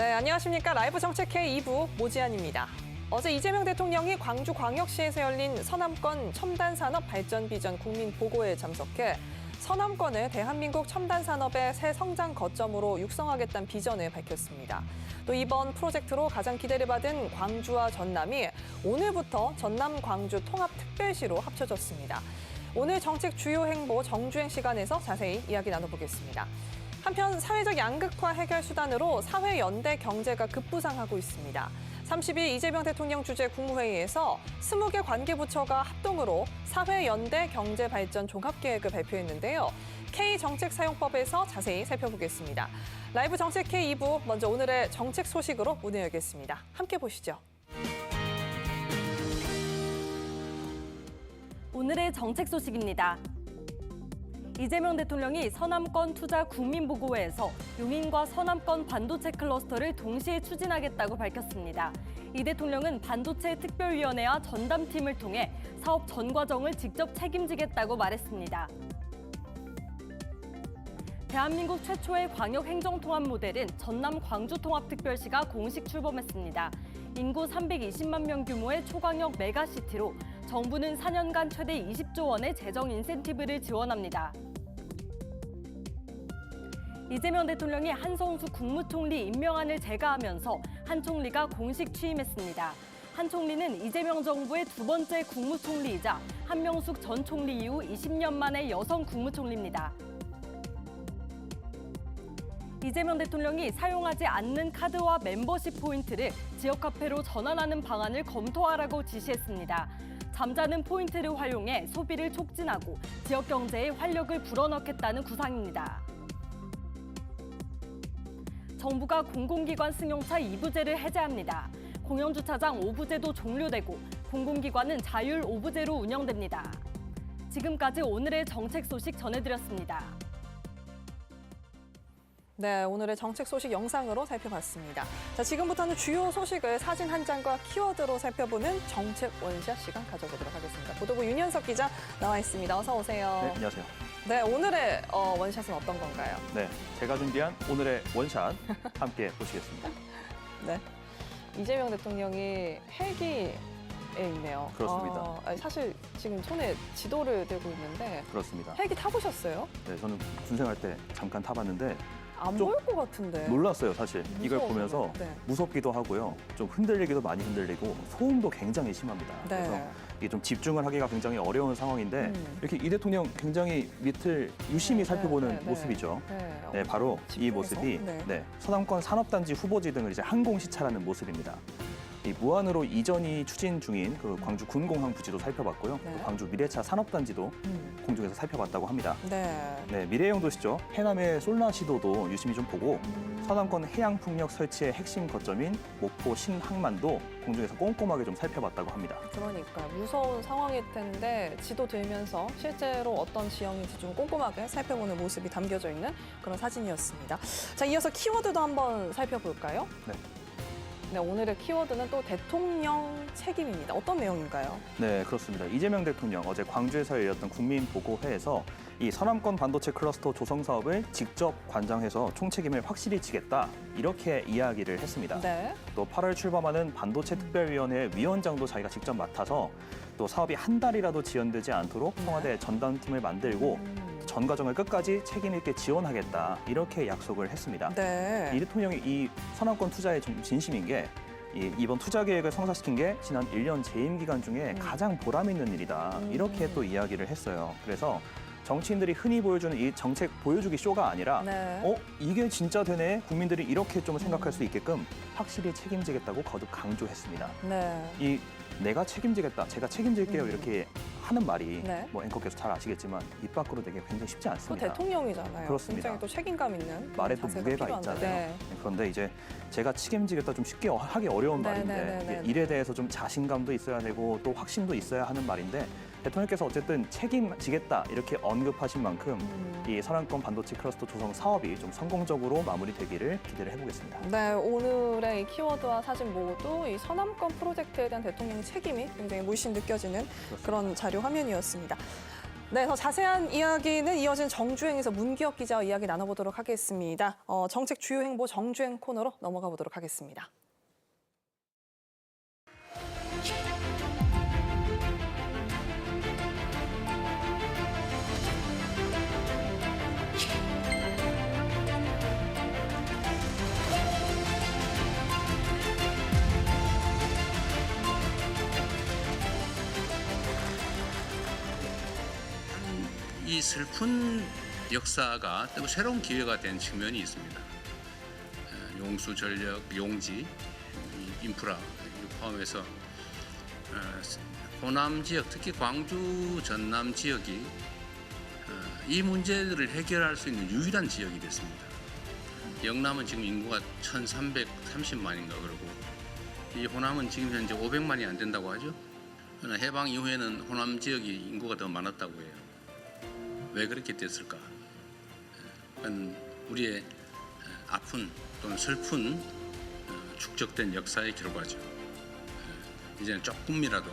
네, 안녕하십니까. 라이브 정책 K2부 모지안입니다. 어제 이재명 대통령이 광주광역시에서 열린 서남권 첨단산업 발전 비전 국민보고회에 참석해 서남권을 대한민국 첨단산업의 새 성장 거점으로 육성하겠다는 비전을 밝혔습니다. 또 이번 프로젝트로 가장 기대를 받은 광주와 전남이 오늘부터 전남 광주 통합특별시로 합쳐졌습니다. 오늘 정책 주요 행보 정주행 시간에서 자세히 이야기 나눠보겠습니다. 한편 사회적 양극화 해결 수단으로 사회연대 경제가 급부상하고 있습니다. 30일 이재명 대통령 주재 국무회의에서 20개 관계부처가 합동으로 사회연대 경제발전 종합계획을 발표했는데요. K정책사용법에서 자세히 살펴보겠습니다. 라이브 정책 K2부 먼저 오늘의 정책 소식으로 문을 열겠습니다. 함께 보시죠. 오늘의 정책 소식입니다. 이재명 대통령이 서남권 투자 국민보고회에서 용인과 서남권 반도체 클러스터를 동시에 추진하겠다고 밝혔습니다. 이 대통령은 반도체 특별위원회와 전담팀을 통해 사업 전 과정을 직접 책임지겠다고 말했습니다. 대한민국 최초의 광역행정통합 모델인 전남 광주통합특별시가 공식 출범했습니다. 인구 320만 명 규모의 초광역 메가시티로 정부는 4년간 최대 20조 원의 재정 인센티브를 지원합니다. 이재명 대통령이 한성수 국무총리 임명안을 제거하면서 한 총리가 공식 취임했습니다. 한 총리는 이재명 정부의 두 번째 국무총리이자 한명숙 전 총리 이후 20년 만의 여성 국무총리입니다. 이재명 대통령이 사용하지 않는 카드와 멤버십 포인트를 지역화폐로 전환하는 방안을 검토하라고 지시했습니다. 잠자는 포인트를 활용해 소비를 촉진하고 지역 경제에 활력을 불어넣겠다는 구상입니다. 정부가 공공기관 승용차 2부제를 해제합니다. 공영주차장 5부제도 종료되고 공공기관은 자율 5부제로 운영됩니다. 지금까지 오늘의 정책 소식 전해드렸습니다. 네, 오늘의 정책 소식 영상으로 살펴봤습니다. 자, 지금부터는 주요 소식을 사진 한 장과 키워드로 살펴보는 정책 원샷 시간 가져보도록 하겠습니다. 보도부 윤현석 기자 나와 있습니다. 어서 오세요. 네, 안녕하세요. 네, 오늘의 원샷은 어떤 건가요? 네, 제가 준비한 오늘의 원샷 함께 보시겠습니다. 네, 이재명 대통령이 헬기에 있네요. 그렇습니다. 사실 지금 손에 지도를 들고 있는데 그렇습니다. 헬기 타보셨어요? 네, 저는 군생활 때 잠깐 타봤는데 안 좀 보일 것 같은데. 놀랐어요, 사실. 이걸 무서워서. 보면서 네. 무섭기도 하고요. 좀 흔들리기도 많이 흔들리고 소음도 굉장히 심합니다. 네. 그래서 이게 좀 집중을 하기가 굉장히 어려운 상황인데 이렇게 이 대통령 굉장히 밑을 유심히 살펴보는 모습이죠. 네, 바로 이 집중해서? 모습이 네. 서남권 산업단지 후보지 등을 이제 항공시찰하는 모습입니다. 이 무안으로 이전이 추진 중인 그 광주 군공항 부지도 살펴봤고요. 네. 또 광주 미래차 산업단지도 공중에서 살펴봤다고 합니다. 네. 네, 미래형 도시죠. 해남의 솔라시도도 유심히 좀 보고 서남권 해양풍력 설치의 핵심 거점인 목포 신항만도 공중에서 꼼꼼하게 좀 살펴봤다고 합니다. 그러니까 무서운 상황일 텐데 지도 들면서 실제로 어떤 지형인지 좀 꼼꼼하게 살펴보는 모습이 담겨져 있는 그런 사진이었습니다. 자, 이어서 키워드도 한번 살펴볼까요? 네. 네, 오늘의 키워드는 또 대통령 책임입니다. 어떤 내용인가요? 네, 그렇습니다. 이재명 대통령 어제 광주에서 열렸던 국민보고회에서 이 서남권 반도체 클러스터 조성 사업을 직접 관장해서 총책임을 확실히 지겠다 이렇게 이야기를 했습니다. 네. 또 8월 출범하는 반도체 특별위원회 위원장도 자기가 직접 맡아서 또 사업이 한 달이라도 지연되지 않도록 청와대 전담팀을 만들고 전 과정을 끝까지 책임 있게 지원하겠다 이렇게 약속을 했습니다. 네. 이 대통령이 이 서남권 투자에 좀 진심인 게 이번 투자 계획을 성사시킨 게 지난 1년 재임 기간 중에 가장 보람 있는 일이다. 이렇게 또 이야기를 했어요. 그래서 정치인들이 흔히 보여주는 이 정책 보여주기 쇼가 아니라 네. 이게 진짜 되네? 국민들이 이렇게 좀 생각할 수 있게끔 확실히 책임지겠다고 거듭 강조했습니다. 네. 내가 책임지겠다, 제가 책임질게요 이렇게 하는 말이 네. 뭐 앵커께서 잘 아시겠지만 입 밖으로 되게 굉장히 쉽지 또 않습니다. 대통령이잖아요. 그렇습니다. 굉장히 또 책임감 있는 말에 또 자세가 무게가 필요한데. 있잖아요. 네. 그런데 이제 제가 책임지겠다 좀 쉽게 하기 어려운 네, 말인데 네, 네, 네. 일에 대해서 좀 자신감도 있어야 되고 또 확신도 있어야 하는 말인데 대통령께서 어쨌든 책임지겠다 이렇게 언급하신 만큼 이 서남권 반도체 클러스터 조성 사업이 좀 성공적으로 마무리되기를 기대를 해보겠습니다. 네, 오늘의 이 키워드와 사진 모두 이 서남권 프로젝트에 대한 대통령의 책임이 굉장히 물씬 느껴지는 그런 자료 화면이었습니다. 네, 더 자세한 이야기는 이어진 정주행에서 문기혁 기자와 이야기 나눠보도록 하겠습니다. 정책 주요 행보 정주행 코너로 넘어가 보도록 하겠습니다. 이 슬픈 역사가 또 새로운 기회가 된 측면이 있습니다. 용수, 전력, 용지, 인프라 포함해서 호남 지역, 특히 광주, 전남 지역이 이 문제들을 해결할 수 있는 유일한 지역이 됐습니다. 영남은 지금 인구가 1,330만인가 그러고 이 호남은 지금 현재 500만이 안 된다고 하죠. 해방 이후에는 호남 지역이 인구가 더 많았다고 해요. 왜 그렇게 됐을까? 그건 우리의 아픈 또는 슬픈 축적된 역사의 결과죠. 이제는 조금이라도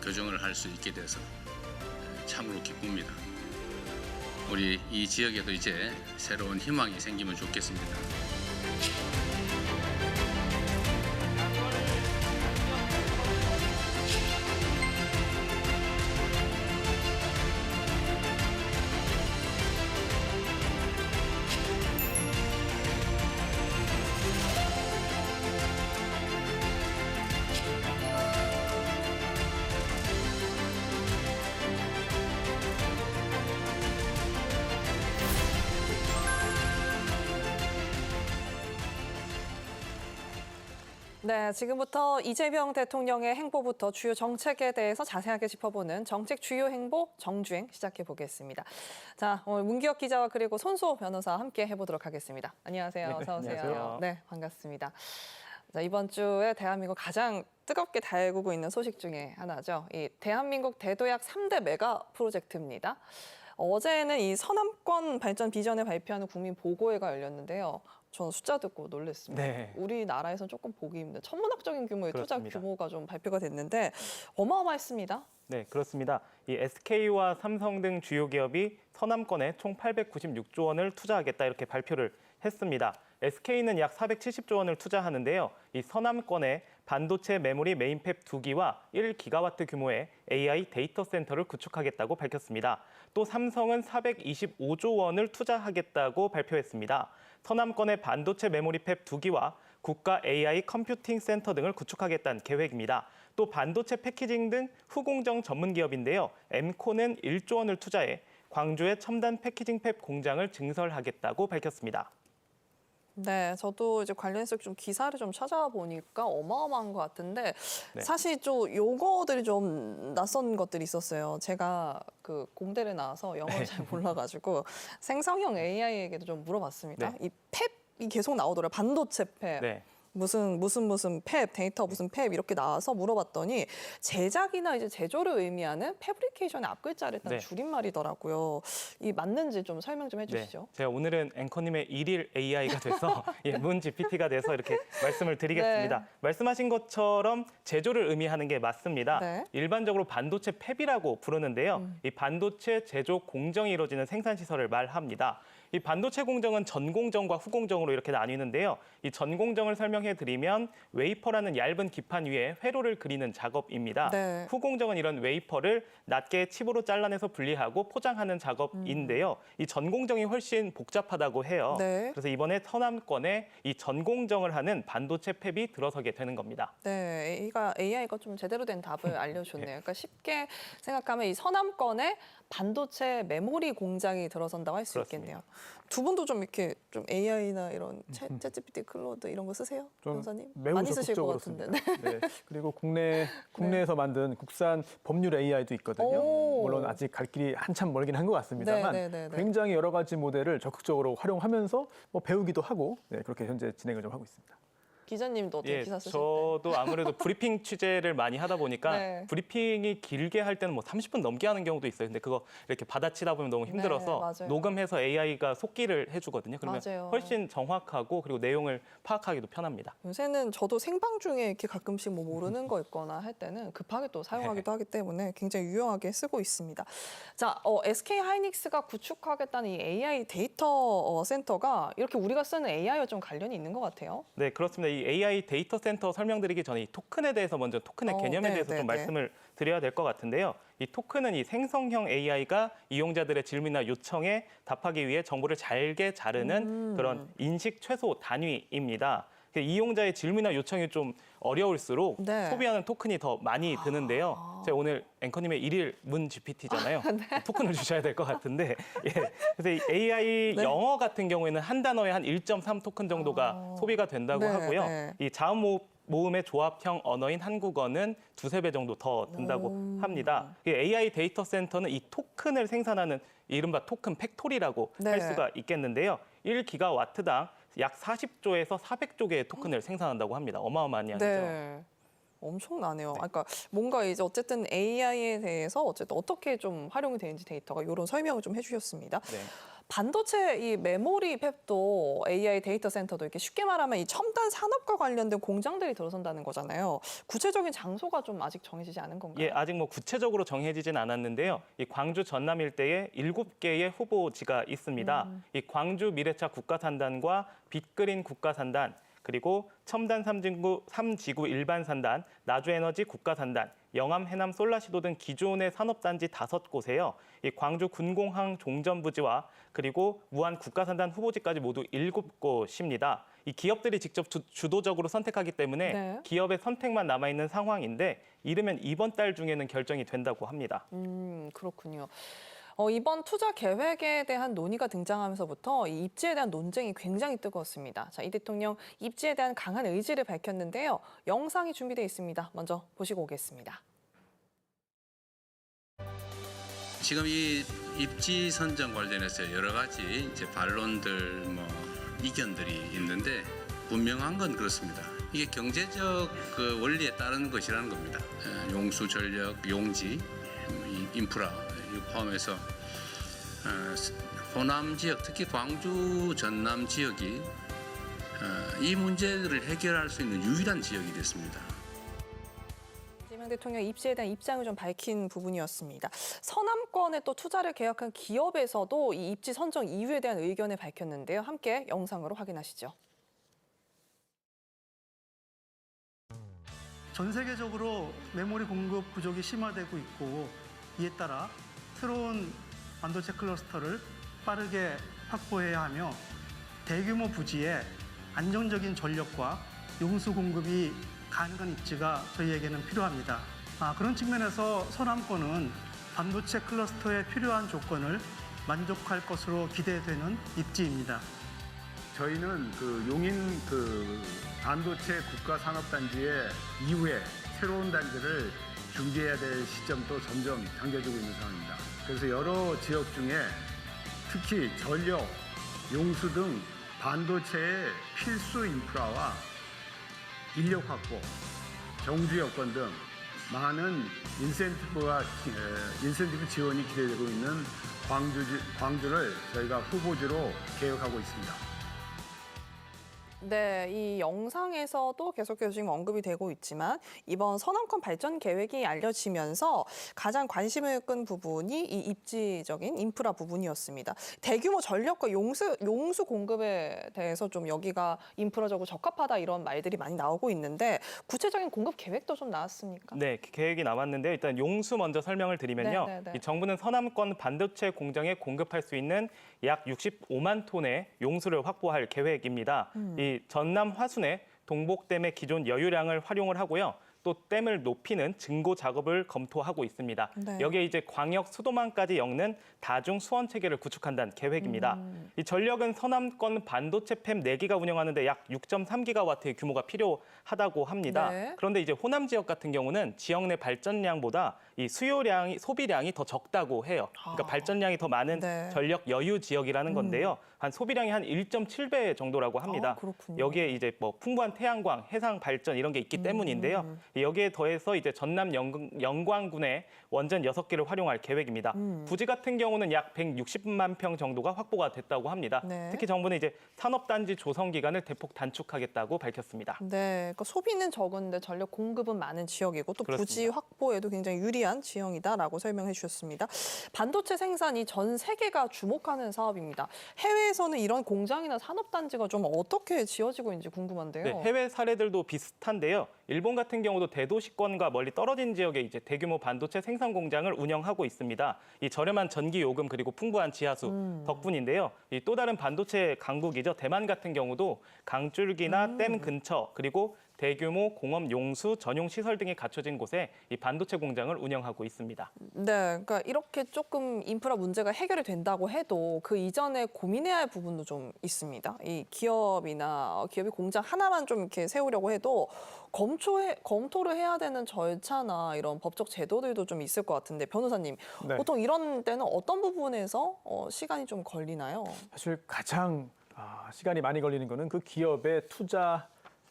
교정을 할 수 있게 돼서 참으로 기쁩니다. 우리 이 지역에도 이제 새로운 희망이 생기면 좋겠습니다. 네, 지금부터 이재명 대통령의 행보부터 주요 정책에 대해서 자세하게 짚어보는 정책 주요 행보 정주행 시작해 보겠습니다. 자, 오늘 문기혁 기자와 그리고 손수호 변호사 함께 해보도록 하겠습니다. 안녕하세요. 네, 어서 오세요. 안녕하세요. 네, 반갑습니다. 자, 이번 주에 대한민국 가장 뜨겁게 달구고 있는 소식 중에 하나죠. 이 대한민국 대도약 3대 메가 프로젝트입니다. 어제는 이 서남권 발전 비전을 발표하는 국민 보고회가 열렸는데요. 저는 숫자 듣고 놀랐습니다. 네. 우리나라에서는 조금 보기 힘든 천문학적인 규모의 그렇습니다. 투자 규모가 좀 발표가 됐는데 어마어마했습니다. 네, 그렇습니다. 이 SK와 삼성 등 주요 기업이 서남권에 총 896조 원을 투자하겠다 이렇게 발표를 했습니다. SK는 약 470조 원을 투자하는데요. 이 서남권에 반도체 메모리 메인팹 2기와 1기가와트 규모의 AI 데이터 센터를 구축하겠다고 밝혔습니다. 또 삼성은 425조 원을 투자하겠다고 발표했습니다. 서남권의 반도체 메모리 팹 2기와 국가 AI 컴퓨팅 센터 등을 구축하겠다는 계획입니다. 또 반도체 패키징 등 후공정 전문 기업인데요. 엠코는 1조 원을 투자해 광주의 첨단 패키징 팹 공장을 증설하겠다고 밝혔습니다. 네, 저도 이제 관련해서 좀 기사를 좀 찾아보니까 어마어마한 것 같은데 네. 사실 좀 요거들이 좀 낯선 것들이 있었어요. 제가 그 공대를 나와서 영어를 잘 몰라가지고 생성형 AI에게도 좀 물어봤습니다. 네. 이 팹이 계속 나오더라고요. 반도체 팹. 네. 무슨 팹, 데이터 무슨 팹 이렇게 나와서 물어봤더니 제작이나 이제 제조를 의미하는 패브리케이션의 앞글자를 딴 네. 줄임말이더라고요. 이 맞는지 좀 설명 좀 해주시죠. 제가 오늘은 앵커님의 일일 AI가 돼서 문 GPT가 돼서 이렇게 말씀을 드리겠습니다. 네. 말씀하신 것처럼 제조를 의미하는 게 맞습니다. 네. 일반적으로 반도체 팹이라고 부르는데요. 이 반도체 제조 공정이 이루어지는 생산 시설을 말합니다. 이 반도체 공정은 전공정과 후공정으로 이렇게 나뉘는데요. 이 전공정을 설명해 드리면 웨이퍼라는 얇은 기판 위에 회로를 그리는 작업입니다. 네. 후공정은 이런 웨이퍼를 낮게 칩으로 잘라내서 분리하고 포장하는 작업인데요. 이 전공정이 훨씬 복잡하다고 해요. 네. 그래서 이번에 서남권에 이 전공정을 하는 반도체 팹이 들어서게 되는 겁니다. 네, AI가 좀 제대로 된 답을 알려줬네요. 그러니까 쉽게 생각하면 이 서남권에 반도체 메모리 공장이 들어선다고 할 수 그렇습니다. 있겠네요. 두 분도 좀 이렇게 좀 AI나 이런 챗GPT, 클로드 이런 거 쓰세요, 좀 변호사님? 매우 많이 쓰실 것 적극적으로 같은데. 씁니다. 네. 그리고 국내에서 만든 국산 법률 AI도 있거든요. 오. 물론 아직 갈 길이 한참 멀긴 한 것 같습니다만 네. 굉장히 여러 가지 모델을 적극적으로 활용하면서 뭐 배우기도 하고 그렇게 현재 진행을 좀 하고 있습니다. 기자님도 어떻게 예, 기사 쓰실 때? 저도 아무래도 브리핑 취재를 많이 하다 보니까 네. 브리핑이 길게 할 때는 뭐 30분 넘게 하는 경우도 있어요. 근데 그거 이렇게 받아치다 보면 너무 힘들어서 맞아요. 녹음해서 AI가 속기를 해주거든요. 그러면 맞아요. 훨씬 정확하고 그리고 내용을 파악하기도 편합니다. 요새는 저도 생방 중에 이렇게 가끔씩 뭐 모르는 거 있거나 할 때는 급하게 또 사용하기도 하기 때문에 굉장히 유용하게 쓰고 있습니다. 자, SK 하이닉스가 구축하겠다는 이 AI 데이터 센터가 이렇게 우리가 쓰는 AI와 좀 관련이 있는 것 같아요. 네, 그렇습니다. 이 AI 데이터 센터 설명드리기 전에 이 토큰에 대해서 먼저 토큰의 개념에 네, 대해서 네, 좀 네. 말씀을 드려야 될 것 같은데요. 이 토큰은 이 생성형 AI가 이용자들의 질문이나 요청에 답하기 위해 정보를 잘게 자르는 그런 인식 최소 단위입니다. 이용자의 질문이나 요청이 좀 어려울수록 네. 소비하는 토큰이 더 많이 드는데요. 제가 오늘 앵커님의 일일 문 GPT잖아요. 토큰을 주셔야 될 것 같은데, 예. 그래서 이 AI 네. 영어 같은 경우에는 한 단어에 한 1.3 토큰 정도가 소비가 된다고 네, 하고요. 네. 이 자음 모음의 조합형 언어인 한국어는 두세 배 정도 더 든다고 합니다. 이 AI 데이터 센터는 이 토큰을 생산하는 이른바 토큰 팩토리라고 네. 할 수가 있겠는데요. 1기가와트당 약 40조에서 400조 개의 토큰을 생산한다고 합니다. 어마어마한 양이죠. 네. 엄청나네요. 그러니까 뭔가 이제 어쨌든 AI에 대해서 어쨌든 어떻게 좀 활용이 되는지 데이터가 이런 설명을 좀 해주셨습니다. 네. 반도체 이 메모리 팹도 AI 데이터 센터도 이렇게 쉽게 말하면 이 첨단 산업과 관련된 공장들이 들어선다는 거잖아요. 구체적인 장소가 좀 아직 정해지지 않은 건가요? 예, 아직 뭐 구체적으로 정해지진 않았는데요. 이 광주 전남 일대에 7개의 후보지가 있습니다. 이 광주 미래차 국가산단과 빅그린 국가산단, 그리고 첨단 삼지구 일반산단, 나주에너지 국가산단, 영암 해남 솔라시도 등 기존의 산업단지 5곳에요. 이 광주 군공항 종전부지와 그리고 무안 국가산단 후보지까지 모두 7곳입니다. 이 기업들이 직접 주도적으로 선택하기 때문에 네. 기업의 선택만 남아있는 상황인데 이르면 이번 달 중에는 결정이 된다고 합니다. 그렇군요. 이번 투자 계획에 대한 논의가 등장하면서부터 이 입지에 대한 논쟁이 굉장히 뜨거웠습니다. 자, 이 대통령 입지에 대한 강한 의지를 밝혔는데요. 영상이 준비되어 있습니다. 먼저 보시고 오겠습니다. 지금 이 입지 선정 관련해서 여러 가지 이제 반론들 뭐 이견들이 있는데 분명한 건 그렇습니다. 이게 경제적 그 원리에 따르는 것이라는 겁니다. 용수, 전력, 용지, 인프라 포함해서 호남 지역, 특히 광주, 전남 지역이 이 문제들을 해결할 수 있는 유일한 지역이 됐습니다. 이재명 대통령 입지에 대한 입장을 좀 밝힌 부분이었습니다. 서남권에 또 투자를 계약한 기업에서도 이 입지 선정 이유에 대한 의견을 밝혔는데요. 함께 영상으로 확인하시죠. 전 세계적으로 메모리 공급 부족이 심화되고 있고 이에 따라 새로운 반도체 클러스터를 빠르게 확보해야 하며 대규모 부지에 안정적인 전력과 용수 공급이 가능한 입지가 저희에게는 필요합니다. 그런 측면에서 서남권은 반도체 클러스터에 필요한 조건을 만족할 것으로 기대되는 입지입니다. 저희는 그 용인 그 반도체 국가산업단지의 이후에 새로운 단지를 준비해야 될 시점도 점점 당겨지고 있는 상황입니다. 그래서 여러 지역 중에 특히 전력, 용수 등 반도체의 필수 인프라와 인력 확보, 정주 여건 등 많은 인센티브 지원이 기대되고 있는 광주를 저희가 후보지로 계획하고 있습니다. 네, 이 영상에서도 계속해서 지금 언급이 되고 있지만 이번 서남권 발전 계획이 알려지면서 가장 관심을 끈 부분이 이 입지적인 인프라 부분이었습니다. 대규모 전력과 용수 공급에 대해서 좀 여기가 인프라적으로 적합하다 이런 말들이 많이 나오고 있는데 구체적인 공급 계획도 좀 나왔습니까? 네, 계획이 나왔는데요. 일단 용수 먼저 설명을 드리면요. 네. 이 정부는 서남권 반도체 공장에 공급할 수 있는 약 65만 톤의 용수를 확보할 계획입니다. 이 전남 화순의 동복댐의 기존 여유량을 활용을 하고요. 또 댐을 높이는 증고 작업을 검토하고 있습니다. 네. 여기에 이제 광역 수도망까지 엮는 다중 수원 체계를 구축한다는 계획입니다. 이 전력은 서남권 반도체 팹 4기가 운영하는데 약 6.3기가와트의 규모가 필요하다고 합니다. 네. 그런데 이제 호남 지역 같은 경우는 지역 내 발전량보다 이 소비량이 더 적다고 해요. 그러니까 발전량이 더 많은 네. 전력 여유 지역이라는 건데요. 한 소비량이 한 1.7배 정도라고 합니다. 그렇군요. 여기에 이제 뭐 풍부한 태양광, 해상 발전 이런 게 있기 때문인데요. 여기에 더해서 이제 전남 영광군에 원전 6개를 활용할 계획입니다. 부지 같은 경우는 약 160만 평 정도가 확보가 됐다고 합니다. 네. 특히 정부는 이제 산업단지 조성 기간을 대폭 단축하겠다고 밝혔습니다. 네, 그러니까 소비는 적은데 전력 공급은 많은 지역이고 또 부지 그렇습니다. 확보에도 굉장히 유리한 지형이다라고 설명해 주셨습니다. 반도체 생산이 전 세계가 주목하는 사업입니다. 해외에서는 이런 공장이나 산업단지가 좀 어떻게 지어지고 있는지 궁금한데요. 네, 해외 사례들도 비슷한데요. 일본 같은 경우도 대도시권과 멀리 떨어진 지역에 이제 대규모 반도체 생산 공장을 운영하고 있습니다. 이 저렴한 전기 요금 그리고 풍부한 지하수 덕분인데요. 이 또 다른 반도체 강국이죠. 대만 같은 경우도 강줄기나 댐 근처 그리고 대규모 공업 용수 전용 시설 등이 갖춰진 곳에 이 반도체 공장을 운영하고 있습니다. 네, 그러니까 이렇게 조금 인프라 문제가 해결이 된다고 해도 그 이전에 고민해야 할 부분도 좀 있습니다. 이 기업이 공장 하나만 좀 이렇게 세우려고 해도 검토를 해야 되는 절차나 이런 법적 제도들도 좀 있을 것 같은데 변호사님, 네. 보통 이런 때는 어떤 부분에서 시간이 좀 걸리나요? 사실 가장 시간이 많이 걸리는 거는 그 기업의 투자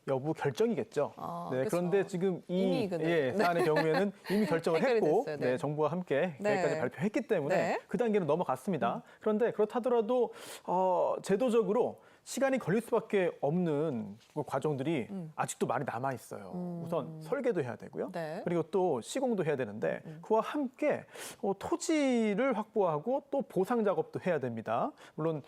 여부 결정이겠죠. 네, 그렇죠. 그런데 지금 이미 근데, 사안의 경우에는 이미 결정을 해결이 했고 됐어요. 네. 정부와 함께 네. 계획까지 발표했기 때문에 네. 그 단계는 넘어갔습니다. 그런데 그렇다더라도 제도적으로 시간이 걸릴 수밖에 없는 그 과정들이 아직도 많이 남아 있어요. 우선 설계도 해야 되고요. 네. 그리고 또 시공도 해야 되는데 그와 함께 토지를 확보하고 또 보상 작업도 해야 됩니다. 물론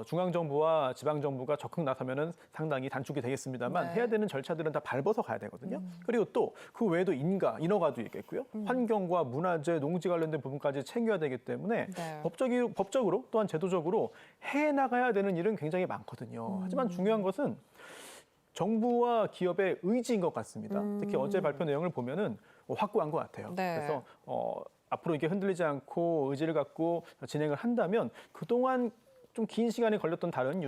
중앙 정부와 지방 정부가 적극 나서면은 상당히 단축이 되겠습니다만 네. 해야 되는 절차들은 다 밟아서 가야 되거든요. 그리고 또 그 외에도 인허가도 있겠고요. 환경과 문화재, 농지 관련된 부분까지 챙겨야 되기 때문에 네. 법적으로 또한 제도적으로 해 나가야 되는 일은 굉장히 많거든요. 하지만 중요한 것은 정부와 기업의 의지인 것 같습니다. 특히 어제 발표 내용을 보면은 확고한 것 같아요. 네. 그래서 앞으로 이게 흔들리지 않고 의지를 갖고 진행을 한다면 그동안 좀 긴 시간이 걸렸던 다른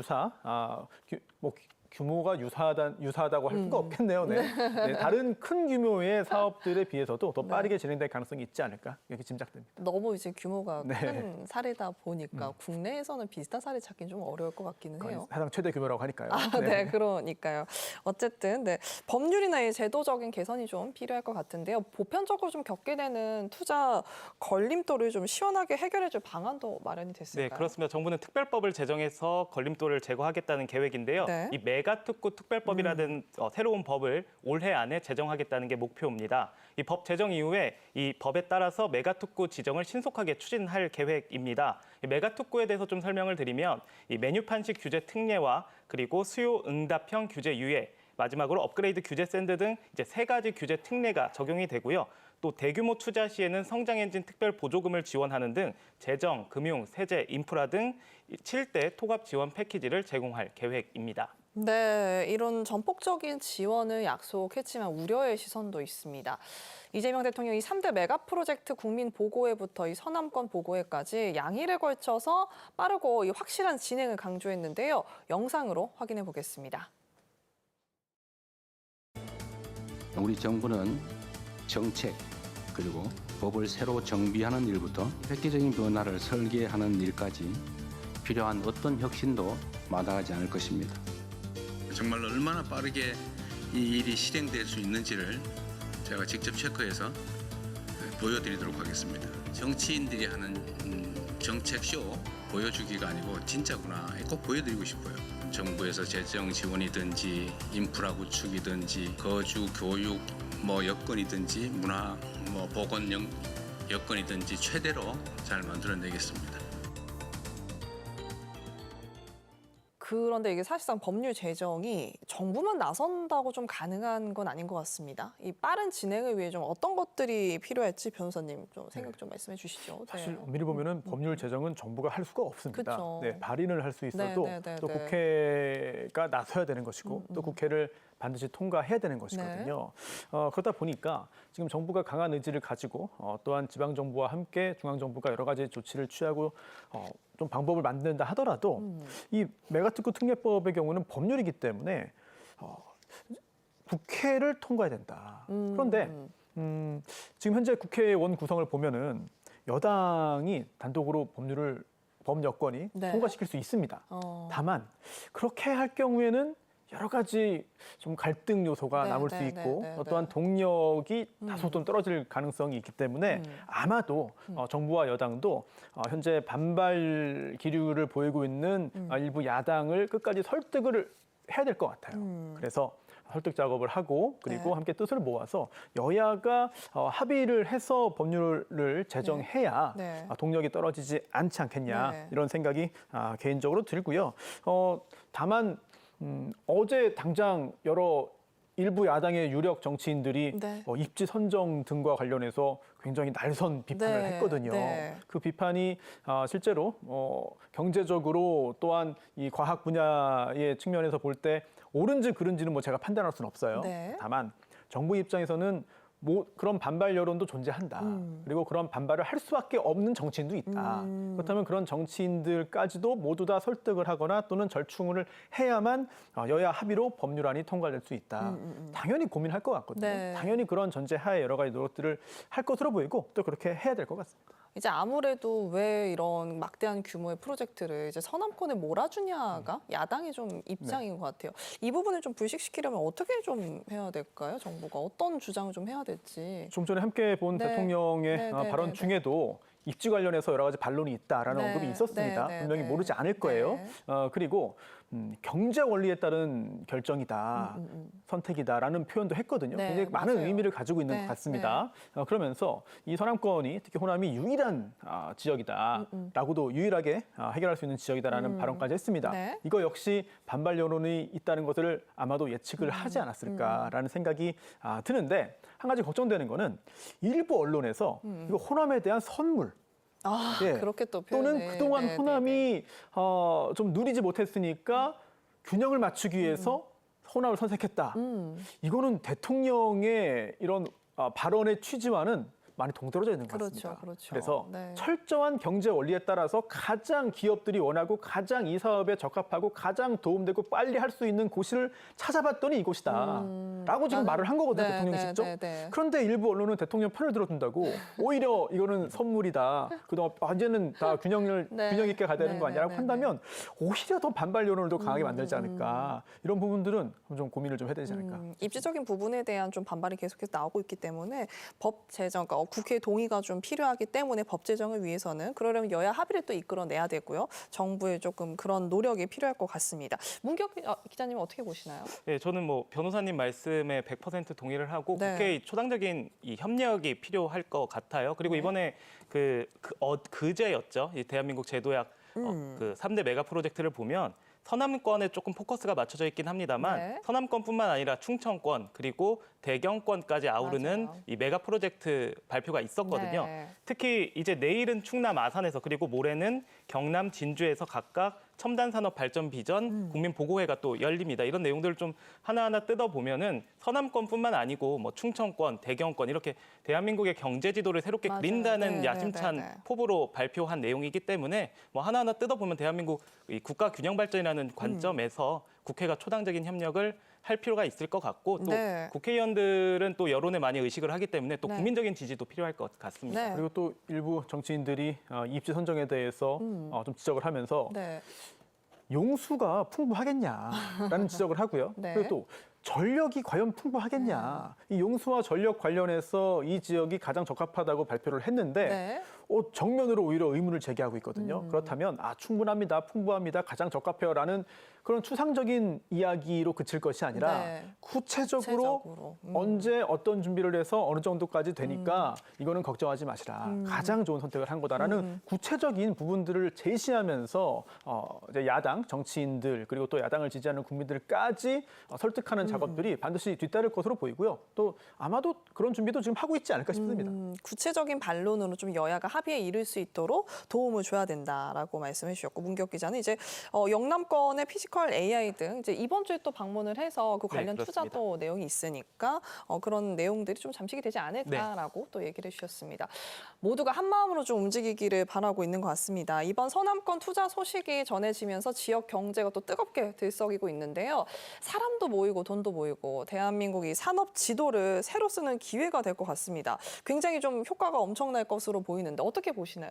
규모가 유사하다고 할 수가 없겠네요. 네. 네, 다른 큰 규모의 사업들에 비해서도 더 빠르게 진행될 가능성이 있지 않을까 이렇게 짐작됩니다. 너무 이제 규모가 네. 큰 사례다 보니까 국내에서는 비슷한 사례 찾기는 좀 어려울 것 같기는 해요. 사상 최대 규모라고 하니까요. 네, 그러니까요. 어쨌든 네, 법률이나 이 제도적인 개선이 좀 필요할 것 같은데요. 보편적으로 좀 겪게 되는 투자 걸림돌을 좀 시원하게 해결해줄 방안도 마련이 됐을까요? 네, 그렇습니다. 정부는 특별법을 제정해서 걸림돌을 제거하겠다는 계획인데요. 네. 이 메가특구 특별법이라는 새로운 법을 올해 안에 제정하겠다는 게 목표입니다. 이 법 제정 이후에 이 법에 따라서 메가특구 지정을 신속하게 추진할 계획입니다. 이 메가특구에 대해서 좀 설명을 드리면 이 메뉴판식 규제 특례와 그리고 수요 응답형 규제 유예, 마지막으로 업그레이드 규제 샌드 등 이제 3가지 규제 특례가 적용이 되고요. 또 대규모 투자 시에는 성장 엔진 특별 보조금을 지원하는 등 재정, 금융, 세제, 인프라 등 7대 통합 지원 패키지를 제공할 계획입니다. 네, 이런 전폭적인 지원을 약속했지만 우려의 시선도 있습니다. 이재명 대통령이 3대 메가 프로젝트 국민 보고회부터 이 서남권 보고회까지 양일에 걸쳐서 빠르고 확실한 진행을 강조했는데요. 영상으로 확인해 보겠습니다. 우리 정부는 정책 그리고 법을 새로 정비하는 일부터 획기적인 변화를 설계하는 일까지 필요한 어떤 혁신도 마다하지 않을 것입니다. 정말 얼마나 빠르게 이 일이 실행될 수 있는지를 제가 직접 체크해서 보여드리도록 하겠습니다. 정치인들이 하는 정책쇼 보여주기가 아니고 진짜구나 꼭 보여드리고 싶어요. 정부에서 재정 지원이든지 인프라 구축이든지 거주 교육 여건이든지 문화 보건 여건이든지 최대로 잘 만들어내겠습니다. 그런데 이게 사실상 법률 제정이 정부만 나선다고 좀 가능한 건 아닌 것 같습니다. 이 빠른 진행을 위해 좀 어떤 것들이 필요할지 변호사님 좀 생각 좀 말씀해 주시죠. 사실 엄밀히 보면은 법률 제정은 정부가 할 수가 없습니다. 그쵸. 네, 발의를 할 수 있어도 또 국회가 나서야 되는 것이고 또 국회를 반드시 통과해야 되는 것이거든요. 그러다 보니까 지금 정부가 강한 의지를 가지고 또한 지방 정부와 함께 중앙 정부가 여러 가지 조치를 취하고 좀 방법을 만든다 하더라도 이 메가특구 특례법의 경우는 법률이기 때문에 국회를 통과해야 된다. 그런데 지금 현재 국회의원 구성을 보면은 여당이 단독으로 법률을 법 여건이 네. 통과시킬 수 있습니다. 다만 그렇게 할 경우에는 여러 가지 좀 갈등 요소가 네, 남을 네, 수 있고 네, 네, 또한 동력이 다소 좀 떨어질 가능성이 있기 때문에 아마도 정부와 여당도 현재 반발 기류를 보이고 있는 일부 야당을 끝까지 설득을 해야 될 것 같아요. 그래서 설득 작업을 하고 그리고 네. 함께 뜻을 모아서 여야가 합의를 해서 법률을 제정해야 네. 동력이 떨어지지 않지 않겠냐 네. 이런 생각이 개인적으로 들고요. 다만 어제 당장 여러 일부 야당의 유력 정치인들이 네. 입지 선정 등과 관련해서 굉장히 날선 비판을 네, 했거든요. 네. 그 비판이 실제로 경제적으로 또한 이 과학 분야의 측면에서 볼 때 옳은지 그른지는 뭐 제가 판단할 수는 없어요. 네. 다만 정부 입장에서는 뭐 그런 반발 여론도 존재한다. 그리고 그런 반발을 할 수밖에 없는 정치인도 있다. 그렇다면 그런 정치인들까지도 모두 다 설득을 하거나 또는 절충을 해야만 여야 합의로 법률안이 통과될 수 있다. 당연히 고민할 것 같거든요. 네. 당연히 그런 전제하에 여러 가지 노력들을 할 것으로 보이고 또 그렇게 해야 될 것 같습니다. 이제 아무래도 왜 이런 막대한 규모의 프로젝트를 이제 서남권에 몰아주냐가 야당의 좀 입장인 것 같아요. 이 부분을 좀 불식시키려면 어떻게 좀 해야 될까요? 정부가 어떤 주장을 좀 해야 될지. 좀 전에 함께 본 네. 대통령의 네, 네, 발언 네, 중에도 입지 관련해서 여러 가지 반론이 있다라는 네, 언급이 있었습니다. 네, 네, 분명히 네. 모르지 않을 거예요. 네. 그리고 경제 원리에 따른 결정이다, 선택이다라는 표현도 했거든요. 네, 굉장히 많은 맞아요. 의미를 가지고 있는 네, 것 같습니다. 그러면서 이 서남권이 특히 호남이 유일한 지역이다라고도 유일하게 해결할 수 있는 지역이다라는 발언까지 했습니다. 네. 이거 역시 반발 여론이 있다는 것을 아마도 예측을 하지 않았을까라는 생각이 드는데 한 가지 걱정되는 거는 일부 언론에서 이거 호남에 대한 선물 예. 그렇게 또 또는 표현을. 그동안 네, 호남이 좀 누리지 못했으니까 균형을 맞추기 위해서 호남을 선택했다. 이거는 대통령의 이런 발언의 취지와는 많이 동떨어져 있는 것 같습니다. 그렇죠. 그래서 네. 철저한 경제 원리에 따라서 가장 기업들이 원하고 가장 이 사업에 적합하고 가장 도움되고 빨리 할 수 있는 곳을 찾아봤더니 이곳이다. 라고 지금 말을 한 거거든요, 네, 대통령이 네, 직접. 네, 네. 그런데 일부 언론은 대통령 편을 들어준다고 오히려 이거는 선물이다. 그동안 완전은 다 균형 있게 가야 되는 거 아니냐라고 한다면 오히려 더 반발 여론을 더 강하게 만들지 않을까. 이런 부분들은 좀 고민을 좀 해야 되지 않을까. 입지적인 부분에 대한 좀 반발이 계속해서 나오고 있기 때문에 법 제정, 그러니까 국회 동의가 좀 필요하기 때문에 법 제정을 위해서는 그러려면 여야 합의를 또 이끌어내야 되고요. 정부의 조금 그런 노력이 필요할 것 같습니다. 문경 기자님은 어떻게 보시나요? 네, 저는 뭐 변호사님 말씀에 100% 동의를 하고 네. 국회의 초당적인 이 협력이 필요할 것 같아요. 그리고 이번에 그제였죠. 이 대한민국 제도약 그 3대 메가 프로젝트를 보면 서남권에 조금 포커스가 맞춰져 있긴 합니다만 네. 서남권뿐만 아니라 충청권 그리고 대경권까지 아우르는 맞아요. 이 메가 프로젝트 발표가 있었거든요. 네. 특히 이제 내일은 충남 아산에서 그리고 모레는 경남 진주에서 각각 첨단 산업 발전 비전 국민 보고회가 또 열립니다. 이런 내용들을 좀 하나하나 뜯어보면은 서남권뿐만 아니고 뭐 충청권, 대경권 이렇게 대한민국의 경제 지도를 새롭게 맞아요. 그린다는 네, 야심찬 네, 네. 포부로 발표한 내용이기 때문에 뭐 하나하나 뜯어보면 대한민국 이 국가 균형 발전이라는 관점에서 국회가 초당적인 협력을 할 필요가 있을 것 같고 또 네. 국회의원들은 또 여론에 많이 의식을 하기 때문에 또 네. 국민적인 지지도 필요할 것 같습니다. 네. 그리고 또 일부 정치인들이 입지 선정에 대해서 좀 지적을 하면서 네. 용수가 풍부하겠냐라는 지적을 하고요. 네. 그리고 또 전력이 과연 풍부하겠냐. 이 용수와 전력 관련해서 이 지역이 가장 적합하다고 발표를 했는데 네. 정면으로 오히려 의문을 제기하고 있거든요. 그렇다면 충분합니다, 풍부합니다, 가장 적합해요라는 그런 추상적인 이야기로 그칠 것이 아니라 네. 구체적으로 언제 어떤 준비를 해서 어느 정도까지 되니까 이거는 걱정하지 마시라. 가장 좋은 선택을 한 거다라는 구체적인 부분들을 제시하면서 이제 야당 정치인들 그리고 또 야당을 지지하는 국민들까지 설득하는 작업들이 반드시 뒤따를 것으로 보이고요. 또 아마도 그런 준비도 지금 하고 있지 않을까 싶습니다. 구체적인 반론으로 좀 여야가 합의에 이를 수 있도록 도움을 줘야 된다라고 말씀해 주셨고 문경 기자는 이제 영남권의 피지컬 AI 등 이제 이번 주에 또 방문을 해서 그 관련 네, 그렇습니다. 투자도 내용이 있으니까 그런 내용들이 좀 잠식이 되지 않을까라고 또 얘기를 해주셨습니다. 모두가 한 마음으로 좀 움직이기를 바라고 있는 것 같습니다. 이번 서남권 투자 소식이 전해지면서 지역 경제가 또 뜨겁게 들썩이고 있는데요. 사람도 모이고 돈도 모이고 대한민국이 산업 지도를 새로 쓰는 기회가 될 것 같습니다. 굉장히 좀 효과가 엄청날 것으로 보이는데 어떻게 보시나요?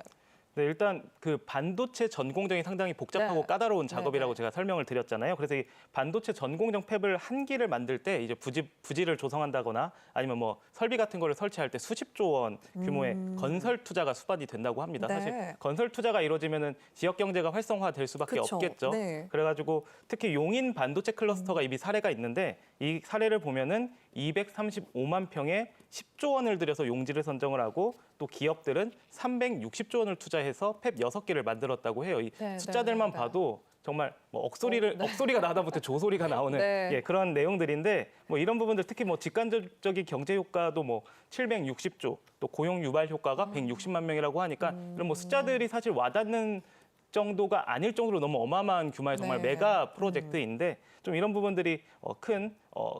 네, 일단 그 반도체 전공정이 상당히 복잡하고 네. 까다로운 작업이라고 네. 제가 설명을 드렸잖아요. 그래서 이 반도체 전공정 팹을 한 기를 만들 때 이제 부지를 조성한다거나 아니면 뭐 설비 같은 거를 설치할 때 수십조 원 규모의 건설 투자가 수반이 된다고 합니다. 네. 사실 건설 투자가 이루어지면은 지역 경제가 활성화될 수밖에 그쵸. 없겠죠. 네. 그래가지고 특히 용인 반도체 클러스터가 이미 사례가 있는데 이 사례를 보면은 235만 평에 10조 원을 들여서 용지를 선정을 하고 또 기업들은 360조 원을 투자해서 팹 6개를 만들었다고 해요. 이 네, 숫자들만 네, 네. 봐도 정말 뭐 억소리가 나다부터 조소리가 나오는 네. 예, 그런 내용들인데 뭐 이런 부분들 특히 뭐 직간접적인 경제 효과도 뭐 760조 또 고용 유발 효과가 160만 명이라고 하니까 이런 뭐 숫자들이 사실 와닿는 정도가 아닐 정도로 너무 어마어마한 규모의 정말 네. 메가 프로젝트인데 좀 이런 부분들이 큰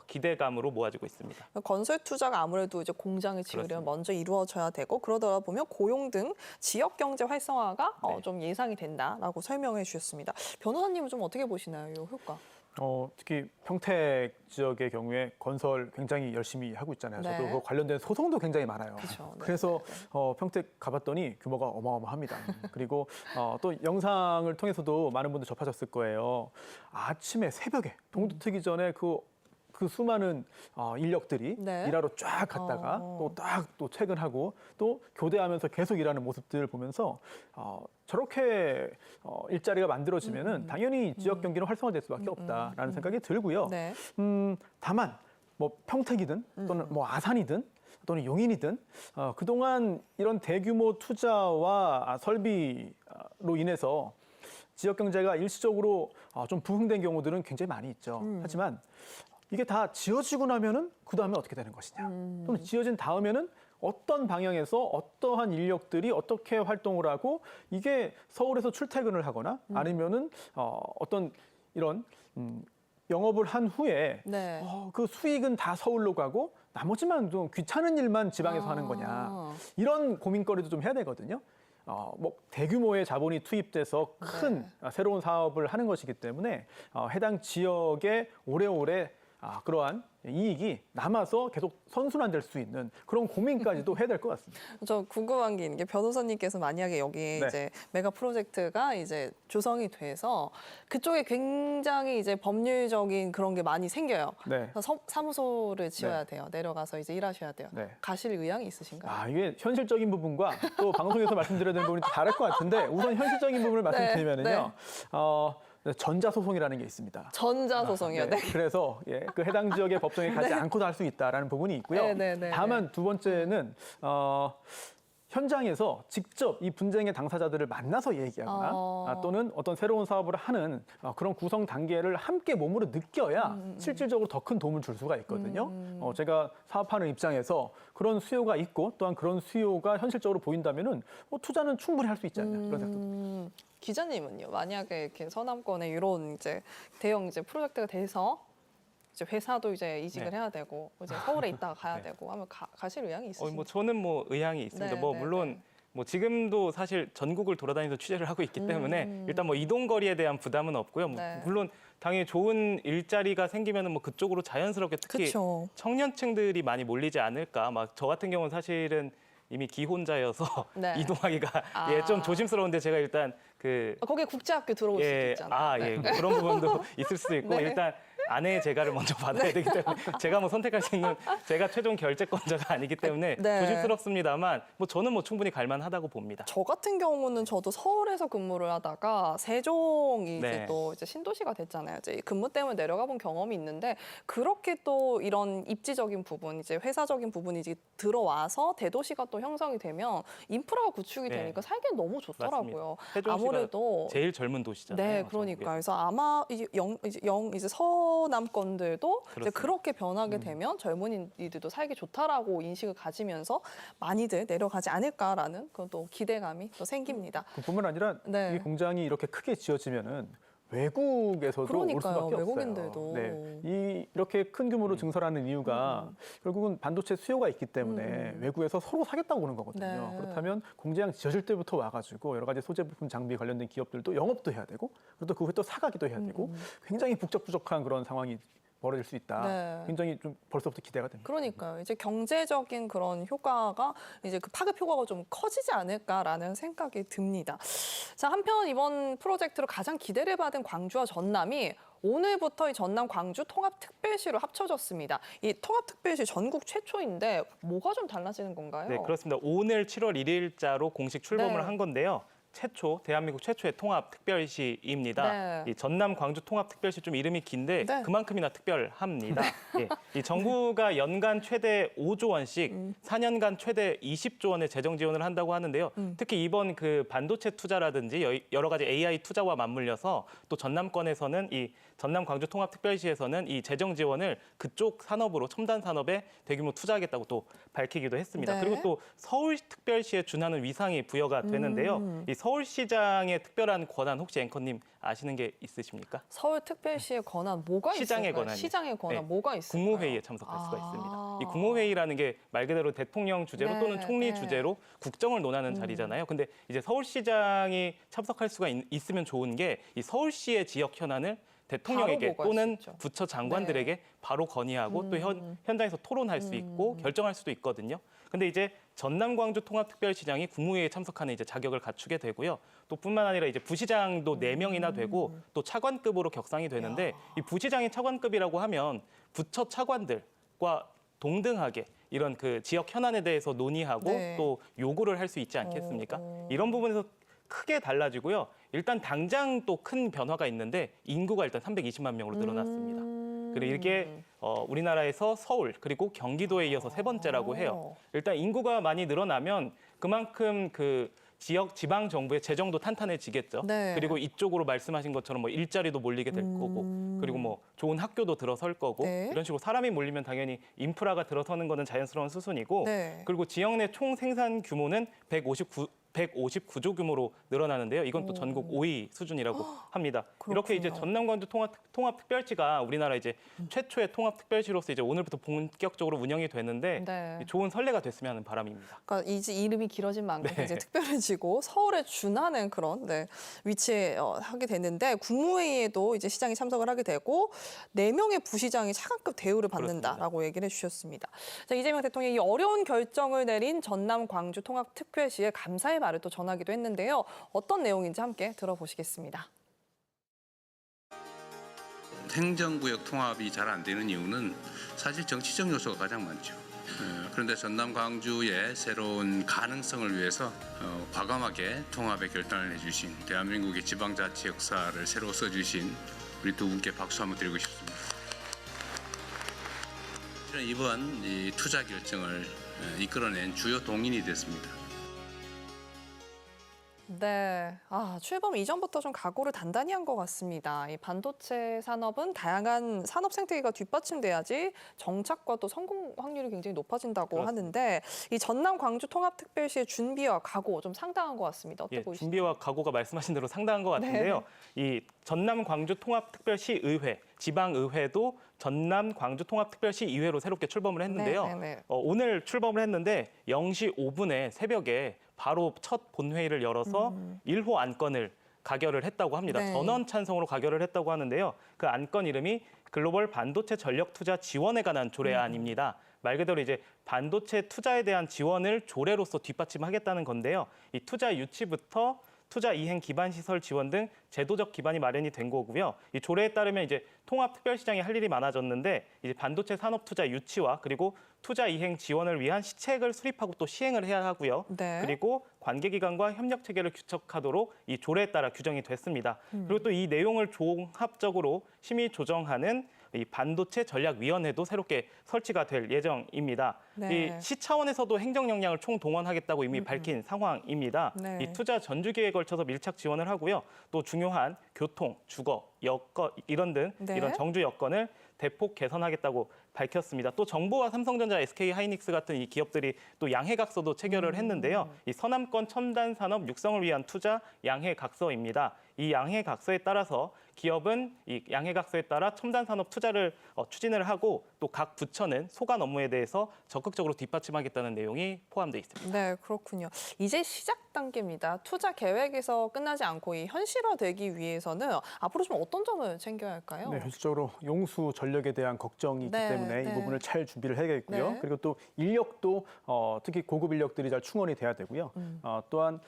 기대감으로 모아지고 있습니다. 건설 투자가 아무래도 이제 공장을 지으려면 그렇습니다. 먼저 이루어져야 되고 그러다 보면 고용 등 지역 경제 활성화가 네. 좀 예상이 된다라고 설명해 주셨습니다. 변호사님은 좀 어떻게 보시나요, 이 효과? 특히 평택 지역의 경우에 건설 굉장히 열심히 하고 있잖아요. 네. 저도 그 관련된 소송도 굉장히 많아요. 그쵸. 네, 그래서 네, 평택 가봤더니 규모가 어마어마합니다. 그리고 또 영상을 통해서도 많은 분들 접하셨을 거예요. 아침에 새벽에 동도 트기 전에 그 수많은 인력들이 네. 일하러 쫙 갔다가 또 퇴근하고 또 교대하면서 계속 일하는 모습들을 보면서 저렇게 일자리가 만들어지면은 당연히 지역 경기는 활성화될 수밖에 없다라는 생각이 들고요. 네. 다만 뭐 평택이든 또는 뭐 아산이든 또는 용인이든 그동안 이런 대규모 투자와 설비로 인해서 지역 경제가 일시적으로 좀 부흥된 경우들은 굉장히 많이 있죠. 하지만 이게 다 지어지고 나면은 그 다음에 어떻게 되는 것이냐. 또는 지어진 다음에는 어떤 방향에서 어떠한 인력들이 어떻게 활동을 하고 이게 서울에서 출퇴근을 하거나 아니면은 어떤 이런 영업을 한 후에 네. 그 수익은 다 서울로 가고 나머지만 좀 귀찮은 일만 지방에서 하는 거냐. 이런 고민거리도 좀 해야 되거든요. 뭐 대규모의 자본이 투입돼서 큰 새로운 사업을 하는 것이기 때문에 해당 지역에 오래오래 그러한 이익이 남아서 계속 선순환될 수 있는 그런 고민까지도 해야 될 것 같습니다. 저 궁금한 게 있는 게 변호사님께서 만약에 여기에 네. 이제 메가 프로젝트가 이제 조성이 돼서 그쪽에 굉장히 이제 법률적인 그런 게 많이 생겨요. 네. 그래서 사무소를 지어야 돼요. 내려가서 이제 일하셔야 돼요. 네. 가실 의향이 있으신가요? 이게 현실적인 부분과 또 방송에서 말씀드려야 되는 부분이 다를 것 같은데 우선 현실적인 부분을 말씀드리면은요. 전자소송이라는 게 있습니다. 전자소송이요. 네. 그래서 그 해당 지역의 법정에 가지 않고도 할 수 있다라는 부분이 있고요. 다만 두 번째는 현장에서 직접 이 분쟁의 당사자들을 만나서 얘기하거나 또는 어떤 새로운 사업을 하는 그런 구성 단계를 함께 몸으로 느껴야 실질적으로 더 큰 도움을 줄 수가 있거든요. 제가 사업하는 입장에서 그런 수요가 있고 또한 그런 수요가 현실적으로 보인다면은 투자는 충분히 할 수 있지 않냐 그런 생각도 기자님은요? 만약에 이렇게 서남권에 이런 이제 대형 이제 프로젝트가 돼서 이제 회사도 이제 이직을 해야 되고 이제 서울에 있다가 가야 되고 하면 가실 의향이 있으신가요? 뭐 저는 뭐 의향이 있습니다. 네, 뭐 네, 물론 네. 뭐 지금도 사실 전국을 돌아다니면서 취재를 하고 있기 때문에 일단 뭐 이동 거리에 대한 부담은 없고요. 네. 물론 당연히 좋은 일자리가 생기면은 뭐 그쪽으로 자연스럽게 특히 그쵸. 청년층들이 많이 몰리지 않을까. 막 저 같은 경우는 사실은 이미 기혼자여서 네. 이동하기가 좀 조심스러운데 제가 일단 거기에 국제학교 들어올 수도 있잖아요. 예, 그런 부분도 있을 수도 있고 네. 일단 아내의 재가를 먼저 받아야 되기 때문에 제가 뭐 선택할 수 있는 제가 최종 결재권자가 아니기 때문에 네. 조심스럽습니다만 뭐 저는 뭐 충분히 갈만하다고 봅니다. 저 같은 경우는 저도 서울에서 근무를 하다가 세종이 이제 네. 또 이제 신도시가 됐잖아요. 이제 근무 때문에 내려가 본 경험이 있는데 그렇게 또 이런 입지적인 부분, 이제 회사적인 부분이 이제 들어와서 대도시가 또 형성이 되면 인프라가 구축이 네. 되니까 살기 너무 좋더라고요. 맞습니다. 세종시가 아무래도 제일 젊은 도시잖아요. 네, 그러니까 그래서 아마 이제 이제 서남권들도 이제 그렇습니다. 그렇게 변하게 되면 젊은이들도 살기 좋다라고 인식을 가지면서 많이들 내려가지 않을까라는 그런 또 기대감이 또 생깁니다. 그뿐만 아니라 네. 이 공장이 이렇게 크게 지어지면은 외국에서도 그러니까요, 올 수밖에 외국인들도. 없어요. 네. 이렇게 큰 규모로 증설하는 이유가 결국은 반도체 수요가 있기 때문에 외국에서 서로 사겠다고 오는 거거든요. 네. 그렇다면 공장 지어질 때부터 와가지고 여러 가지 소재 부품 장비 관련된 기업들도 영업도 해야 되고 그리고 또 그걸 또 사가기도 해야 되고 굉장히 북적북적한 그런 상황이 벌어질 수 있다. 네. 굉장히 좀 벌써부터 기대가 됩니다. 그러니까요. 이제 경제적인 그런 효과가 이제 그 파급 효과가 좀 커지지 않을까라는 생각이 듭니다. 자, 한편 이번 프로젝트로 가장 기대를 받은 광주와 전남이 오늘부터 이 전남 광주 통합특별시로 합쳐졌습니다. 이 통합특별시 전국 최초인데 뭐가 좀 달라지는 건가요? 네, 그렇습니다. 오늘 7월 1일자로 공식 출범을 네. 한 건데요. 대한민국 최초의 통합특별시입니다. 네. 이 전남 광주 통합특별시 좀 이름이 긴데 네. 그만큼이나 특별합니다. 예. 이 정부가 연간 최대 5조 원씩 4년간 최대 20조 원의 재정 지원을 한다고 하는데요. 특히 이번 그 반도체 투자라든지 여러 가지 AI 투자와 맞물려서 또 전남권에서는 이 전남 광주 통합특별시에서는 이 재정 지원을 그쪽 산업으로 첨단 산업에 대규모 투자하겠다고 또 밝히기도 했습니다. 네. 그리고 또 서울특별시에 준하는 위상이 부여가 되는데요. 이 서울시장의 특별한 권한 혹시 앵커님 아시는 게 있으십니까? 서울특별시의 권한 뭐가 시장의 있을까요? 권한이요. 시장의 권한 네. 뭐가 있을까요? 국무회의에 참석할 수가 아. 있습니다. 이 국무회의라는 게 말 그대로 대통령 주재로 네, 또는 총리 네. 주재로 국정을 논하는 자리잖아요. 근데 이제 서울시장이 참석할 수가 있으면 좋은 게 이 서울시의 지역 현안을 대통령에게 바로 보고할 또는 수 있죠. 부처 장관들에게 네. 바로 건의하고 또 현장에서 토론할 수 있고 결정할 수도 있거든요. 근데 이제 전남 광주 통합특별시장이 국무회의에 참석하는 이제 자격을 갖추게 되고요. 또 뿐만 아니라 이제 부시장도 4명이나 되고 또 차관급으로 격상이 되는데 이 부시장이 차관급이라고 하면 부처 차관들과 동등하게 이런 그 지역 현안에 대해서 논의하고 네. 또 요구를 할 수 있지 않겠습니까? 이런 부분에서 크게 달라지고요. 일단 당장 또 큰 변화가 있는데 인구가 일단 320만 명으로 늘어났습니다. 그리고 이게 우리나라에서 서울 그리고 경기도에 이어서 세 번째라고 해요. 일단 인구가 많이 늘어나면 그만큼 그 지방 정부의 재정도 탄탄해지겠죠. 네. 그리고 이쪽으로 말씀하신 것처럼 뭐 일자리도 몰리게 될 거고, 그리고 뭐 좋은 학교도 들어설 거고, 네. 이런 식으로 사람이 몰리면 당연히 인프라가 들어서는 거는 자연스러운 수순이고, 네. 그리고 지역 내 총 생산 규모는 159조 규모로 늘어나는데요. 이건 또 전국 5위 수준이라고 합니다. 이렇게 이제 그렇군요. 전남 광주 통합특별시가 우리나라 이제 최초의 통합특별시로서 이제 오늘부터 본격적으로 운영이 되는데 네. 좋은 선례가 됐으면 하는 바람입니다. 그러니까 이제 이름이 길어진 만큼 네. 이제 특별해지고 서울에 준하는 그런 위치에 하게 됐는데 국무회의에도 이제 시장이 참석을 하게 되고 4명의 부시장이 차관급 대우를 받는다라고 얘기를 해주셨습니다. 자, 이재명 대통령이 어려운 결정을 내린 전남 광주 통합특별시에 감사의 말을 또 전하기도 했는데요. 어떤 내용인지 함께 들어보시겠습니다. 행정구역 통합이 잘 안 되는 이유는 사실 정치적 요소가 가장 많죠. 그런데 전남 광주의 새로운 가능성을 위해서 과감하게 통합의 결단을 해주신 대한민국의 지방자치 역사를 새로 써주신 우리 두 분께 박수 한번 드리고 싶습니다. 이번 이 투자 결정을 이끌어낸 주요 동인이 됐습니다. 네, 출범 이전부터 좀 각오를 단단히 한 것 같습니다. 이 반도체 산업은 다양한 산업 생태계가 뒷받침돼야지 정착과 또 성공 확률이 굉장히 높아진다고 그렇습니다. 하는데 이 전남 광주 통합특별시의 준비와 각오 좀 상당한 것 같습니다. 어떻게 보이시나요? 준비와 각오가 말씀하신 대로 상당한 것 같은데요. 이 전남 광주 통합특별시 의회, 지방의회도 전남 광주 통합특별시 의회로 새롭게 출범을 했는데요. 네. 오늘 출범을 했는데 0시 5분에 새벽에 바로 첫 본회의를 열어서 1호 안건을 가결을 했다고 합니다. 네. 전원 찬성으로 가결을 했다고 하는데요. 그 안건 이름이 글로벌 반도체 전력 투자 지원에 관한 조례안입니다. 말 그대로 이제 반도체 투자에 대한 지원을 조례로서 뒷받침하겠다는 건데요. 이 투자 유치부터 투자 이행 기반 시설 지원 등 제도적 기반이 마련이 된 거고요. 이 조례에 따르면 이제 통합특별시장이 할 일이 많아졌는데 이제 반도체 산업 투자 유치와 그리고 투자 이행 지원을 위한 시책을 수립하고 또 시행을 해야 하고요. 네. 그리고 관계기관과 협력 체계를 규칙하도록 이 조례에 따라 규정이 됐습니다. 그리고 또 이 내용을 종합적으로 심의 조정하는 이 반도체 전략위원회도 새롭게 설치가 될 예정입니다. 네. 이 시 차원에서도 행정 역량을 총동원하겠다고 이미 밝힌 상황입니다. 네. 이 투자 전주기에 걸쳐서 밀착 지원을 하고요. 또 중요한 교통, 주거, 여건 이런 등 네. 이런 정주 여건을 대폭 개선하겠다고 밝혔습니다. 또 정부와 삼성전자, SK하이닉스 같은 이 기업들이 또 양해각서도 체결을 했는데요. 이 서남권 첨단 산업 육성을 위한 투자 양해각서입니다. 이 양해각서에 따라서 기업은 이 양해각서에 따라 첨단 산업 투자를 추진을 하고 또 각 부처는 소관 업무에 대해서 적극적으로 뒷받침하겠다는 내용이 포함되어 있습니다. 네, 그렇군요. 이제 시작 단계입니다. 투자 계획에서 끝나지 않고 이 현실화되기 위해서는 앞으로 좀 어떤 점을 챙겨야 할까요? 네, 현실적으로 용수 전력에 대한 걱정이 있기 네, 때문에 네. 이 부분을 잘 준비를 해야겠고요. 네. 그리고 또 인력도 특히 고급 인력들이 잘 충원이 돼야 되고요. 또한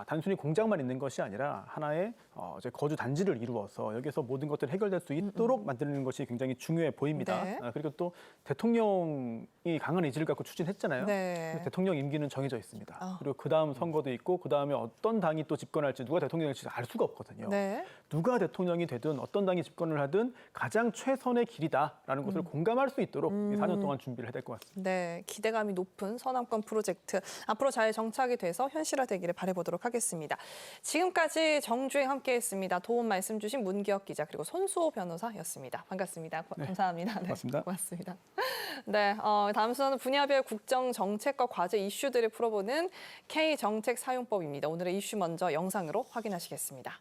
단순히 공장만 있는 것이 아니라 하나의 이제 거주 단지를 이루어서 여기서 모든 것들이 해결될 수 있도록 만드는 것이 굉장히 중요해 보입니다. 네. 그리고 또 대통령이 강한 의지를 갖고 추진했잖아요. 네. 대통령 임기는 정해져 있습니다. 아. 그리고 그 다음 선거도 있고 그 다음에 어떤 당이 또 집권할지 누가 대통령일지 알 수가 없거든요. 네. 누가 대통령이 되든 어떤 당이 집권을 하든 가장 최선의 길이다라는 것을 공감할 수 있도록 이 4년 동안 준비를 해야 될 것 같습니다. 네, 기대감이 높은 서남권 프로젝트 앞으로 잘 정착이 돼서 현실화되기를 바라보도록 하겠습니다. 지금까지 정주행 함께했습니다. 도움 말씀 주신 문기혁 기자 그리고 손수호 변호사였습니다. 반갑습니다. 감사합니다. 네, 고맙습니다. 고맙습니다. 네, 다음 순서는 분야별 국정 정책과 과제 이슈들을 풀어보는 K 정책 사용법입니다. 오늘의 이슈 먼저 영상으로 확인하시겠습니다.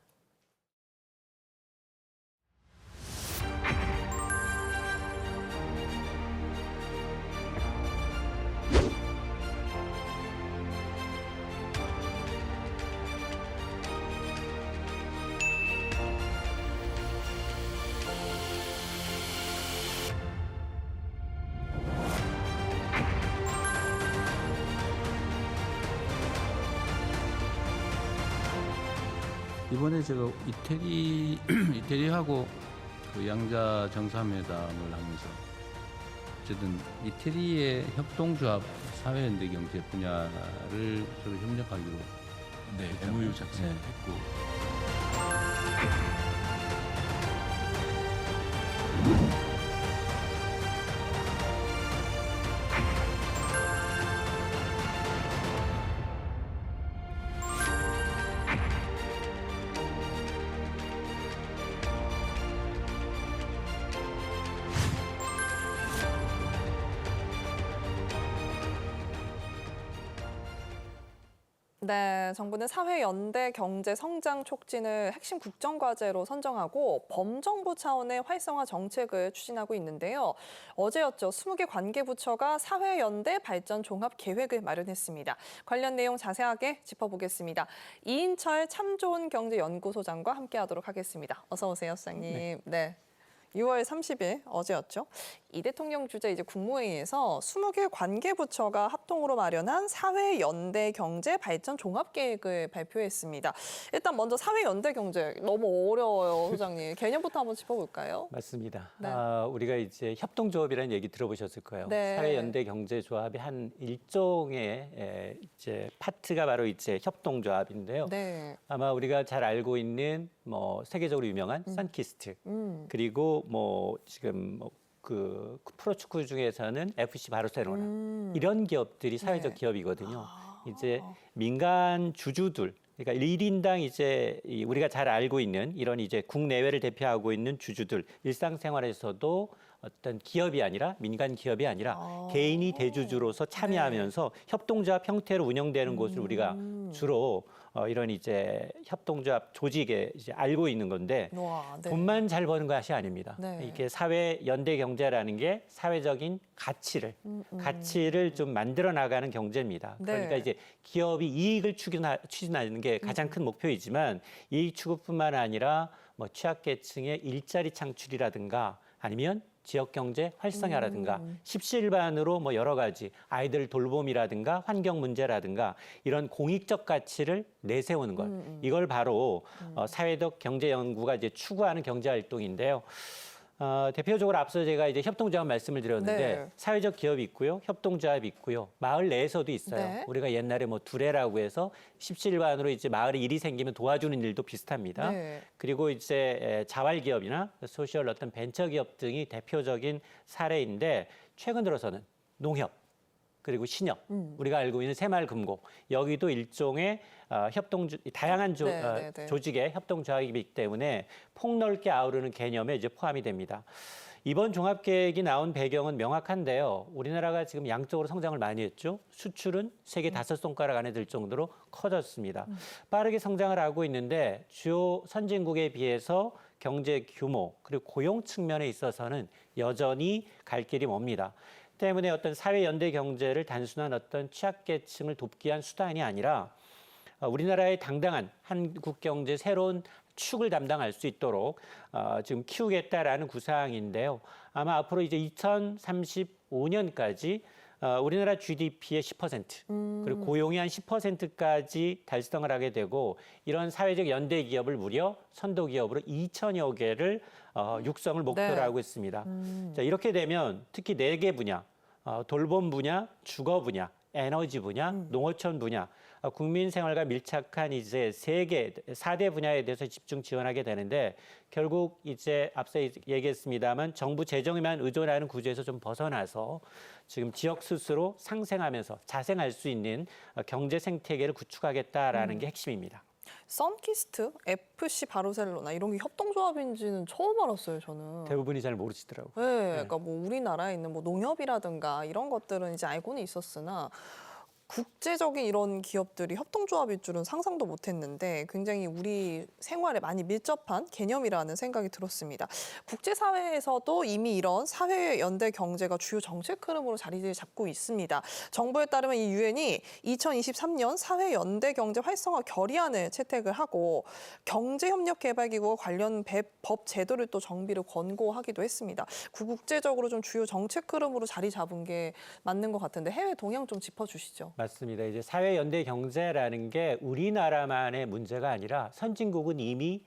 이번에 제가 이태리하고 그 양자 정상회담을 하면서 어쨌든 이태리의 협동조합 사회연대 경제 분야를 서로 협력하기로 MOU 작성했고 네, 정부는 사회연대 경제 성장 촉진을 핵심 국정과제로 선정하고 범정부 차원의 활성화 정책을 추진하고 있는데요. 어제였죠. 20개 관계부처가 사회연대 발전 종합 계획을 마련했습니다. 관련 내용 자세하게 짚어보겠습니다. 이인철 참 좋은 경제연구소장과 함께하도록 하겠습니다. 어서 오세요, 소장님. 네. 6월 30일 어제였죠. 이 대통령 주재 이제 국무회의에서 20개 관계부처가 합동으로 마련한 사회연대 경제 발전 종합계획을 발표했습니다. 일단 먼저 사회연대 경제 너무 어려워요, 소장님. 개념부터 한번 짚어볼까요? 맞습니다. 네. 우리가 이제 협동조합이라는 얘기 들어보셨을 거예요. 네. 사회연대 경제조합의 한 일종의 이제 파트가 바로 이제 협동조합인데요. 네. 아마 우리가 잘 알고 있는 뭐 세계적으로 유명한 선키스트 그리고 뭐 지금 그 프로축구 중에서는 FC 바르셀로나 이런 기업들이 사회적 네. 기업이거든요. 이제 민간 주주들 그러니까 1인당 이제 우리가 잘 알고 있는 이런 이제 국내외를 대표하고 있는 주주들 일상생활에서도 어떤 기업이 아니라 민간 기업이 아니라 개인이 대주주로서 참여하면서 협동조합 형태로 운영되는 곳을 우리가 주로 이런 이제 협동조합 조직에 이제 알고 있는 건데 와, 네. 돈만 잘 버는 것이 아닙니다. 네. 이게 사회 연대 경제라는 게 사회적인 가치를 좀 만들어 나가는 경제입니다. 네. 그러니까 이제 기업이 이익을 추진하는 게 가장 큰 목표이지만 이익 추구뿐만 아니라 뭐 취약계층의 일자리 창출이라든가 아니면 지역 경제 활성화라든가 십시일반으로 뭐 여러 가지 아이들 돌봄이라든가 환경 문제라든가 이런 공익적 가치를 내세우는 것. 이걸 바로 사회적 경제 연구가 이제 추구하는 경제 활동인데요. 대표적으로 앞서 제가 이제 협동조합 말씀을 드렸는데 네. 사회적 기업이 있고요, 협동조합이 있고요, 마을 내에서도 있어요. 네. 우리가 옛날에 뭐 두레라고 해서 십시일반으로 이제 마을에 일이 생기면 도와주는 일도 비슷합니다. 네. 그리고 이제 자활기업이나 소셜 어떤 벤처기업 등이 대표적인 사례인데 최근 들어서는 농협 그리고 신협 우리가 알고 있는 새마을금고 여기도 일종의 다양한 조직의 협동조합이기 때문에 폭넓게 아우르는 개념에 이제 포함이 됩니다. 이번 종합계획이 나온 배경은 명확한데요. 우리나라가 지금 양적으로 성장을 많이 했죠. 수출은 세계 5손가락 안에 들 정도로 커졌습니다. 빠르게 성장을 하고 있는데 주요 선진국에 비해서 경제 규모 그리고 고용 측면에 있어서는 여전히 갈 길이 멉니다. 때문에 어떤 사회 연대 경제를 단순한 어떤 취약계층을 돕기 위한 수단이 아니라 우리나라의 당당한 한국 경제 새로운 축을 담당할 수 있도록 지금 키우겠다라는 구상인데요. 아마 앞으로 이제 2035년까지 우리나라 GDP의 10% 그리고 고용이 한 10%까지 달성을 하게 되고 이런 사회적 연대 기업을 무려 선도 기업으로 2천여 개를 육성을 목표로 네. 하고 있습니다. 자, 이렇게 되면 특히 4개 분야, 돌봄 분야, 주거 분야, 에너지 분야, 농어촌 분야, 국민 생활과 밀착한 이제 4대 분야에 대해서 집중 지원하게 되는데 결국 이제 앞서 얘기했습니다만 정부 재정에만 의존하는 구조에서 좀 벗어나서 지금 지역 스스로 상생하면서 자생할 수 있는 경제 생태계를 구축하겠다라는 게 핵심입니다. 선키스트, FC 바르셀로나 이런 게 협동조합인지는 처음 알았어요, 저는. 대부분이 잘 모르시더라고요. 네, 그러니까 뭐 우리나라에 있는 뭐 농협이라든가 이런 것들은 이제 알고는 있었으나 국제적인 이런 기업들이 협동조합일 줄은 상상도 못했는데 굉장히 우리 생활에 많이 밀접한 개념이라는 생각이 들었습니다. 국제사회에서도 이미 이런 사회연대 경제가 주요 정책 흐름으로 자리를 잡고 있습니다. 정부에 따르면 이 유엔이 2023년 사회연대 경제 활성화 결의안을 채택을 하고 경제협력개발기구가 관련 법 제도를 또 정비를 권고하기도 했습니다. 국제적으로 좀 주요 정책 흐름으로 자리 잡은 게 맞는 것 같은데 해외 동향 좀 짚어주시죠. 맞습니다. 이제 사회 연대 경제라는 게 우리나라만의 문제가 아니라 선진국은 이미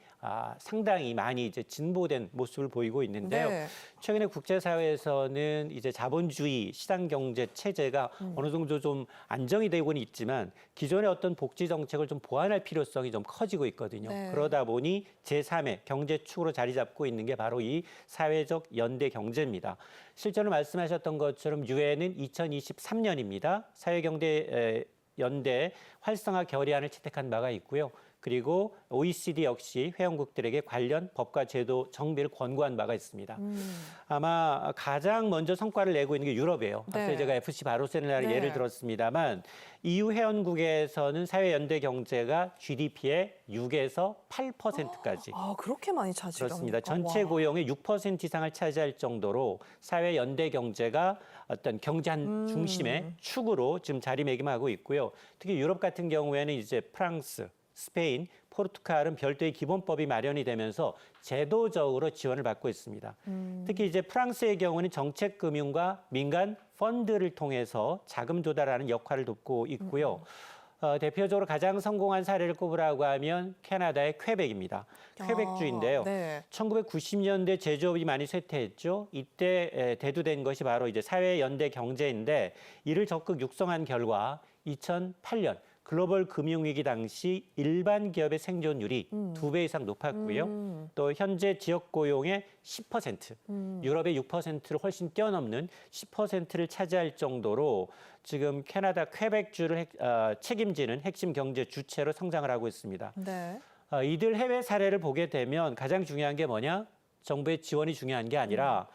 상당히 많이 이제 진보된 모습을 보이고 있는데요. 네. 최근에 국제사회에서는 이제 자본주의 시장 경제 체제가 어느 정도 좀 안정이 되고는 있지만 기존의 어떤 복지 정책을 좀 보완할 필요성이 좀 커지고 있거든요. 네. 그러다 보니 제3의 경제축으로 자리 잡고 있는 게 바로 이 사회적 연대 경제입니다. 실제로 말씀하셨던 것처럼 유엔은 2023년입니다. 사회경제 연대 활성화 결의안을 채택한 바가 있고요. 그리고 OECD 역시 회원국들에게 관련 법과 제도 정비를 권고한 바가 있습니다. 아마 가장 먼저 성과를 내고 있는 게 유럽이에요. 네. 앞서 제가 FC 바르셀로나를 네. 예를 들었습니다만 EU 회원국에서는 사회연대 경제가 GDP의 6에서 8%까지. 그렇게 많이 차지합니까? 그렇습니다. 전체 고용의 6% 이상을 차지할 정도로 사회 연대 경제가 어떤 경제 한 중심의 축으로 지금 자리매김하고 있고요. 특히 유럽 같은 경우에는 이제 프랑스, 스페인, 포르투갈은 별도의 기본법이 마련이 되면서 제도적으로 지원을 받고 있습니다. 특히 이제 프랑스의 경우는 정책 금융과 민간 펀드를 통해서 자금 조달하는 역할을 돕고 있고요. 대표적으로 가장 성공한 사례를 꼽으라고 하면 캐나다의 퀘벡입니다. 퀘벡주인데요. 네. 1990년대 제조업이 많이 쇠퇴했죠. 이때 대두된 것이 바로 이제 사회연대 경제인데 이를 적극 육성한 결과 2008년 글로벌 금융위기 당시 일반 기업의 생존율이 2배 이상 높았고요. 또 현재 지역 고용의 10%, 유럽의 6%를 훨씬 뛰어넘는 10%를 차지할 정도로 지금 캐나다 퀘벡주를 책임지는 핵심 경제 주체로 성장을 하고 있습니다. 네. 이들 해외 사례를 보게 되면 가장 중요한 게 뭐냐? 정부의 지원이 중요한 게 아니라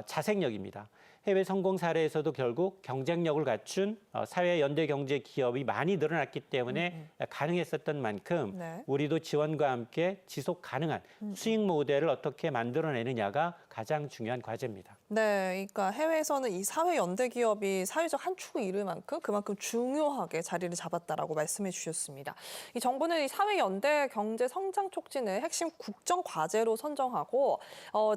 자생력입니다. 해외 성공 사례에서도 결국 경쟁력을 갖춘 사회 연대 경제 기업이 많이 늘어났기 때문에 가능했었던 만큼 네. 우리도 지원과 함께 지속 가능한 수익 모델을 어떻게 만들어내느냐가 가장 중요한 과제입니다. 네, 그러니까 해외에서는 이 사회 연대 기업이 사회적 한 축을 이룰 만큼 그만큼 중요하게 자리를 잡았다라고 말씀해 주셨습니다. 이 정부는 이 사회 연대 경제 성장 촉진을 핵심 국정 과제로 선정하고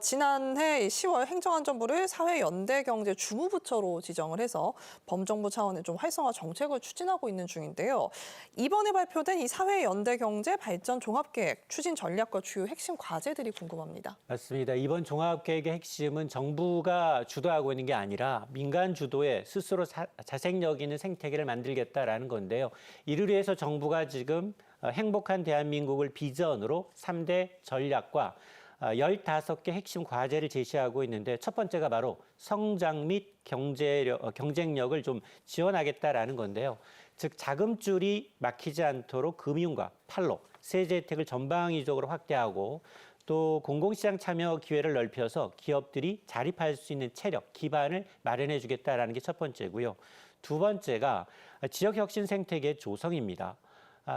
지난해 10월 행정안전부를 사회 연대 경제 주무부처로 지정을 해서 범정부 차원의 좀 활성화 정책을 추진하고 있는 중인데요. 이번에 발표된 이 사회 연대 경제 발전 종합계획 추진 전략과 주요 핵심 과제들이 궁금합니다. 맞습니다. 이번 종합계획의 핵심은 정부가 주도하고 있는 게 아니라 민간 주도의 스스로 자생력 있는 생태계를 만들겠다라는 건데요. 이를 위해서 정부가 지금 행복한 대한민국을 비전으로 3대 전략과 15개 핵심 과제를 제시하고 있는데 첫 번째가 바로 성장 및 경쟁력을 좀 지원하겠다라는 건데요. 즉 자금줄이 막히지 않도록 금융과 판로, 세제 혜택을 전방위적으로 확대하고 또 공공시장 참여 기회를 넓혀서 기업들이 자립할 수 있는 체력, 기반을 마련해 주겠다라는 게 첫 번째고요. 두 번째가 지역혁신 생태계 조성입니다.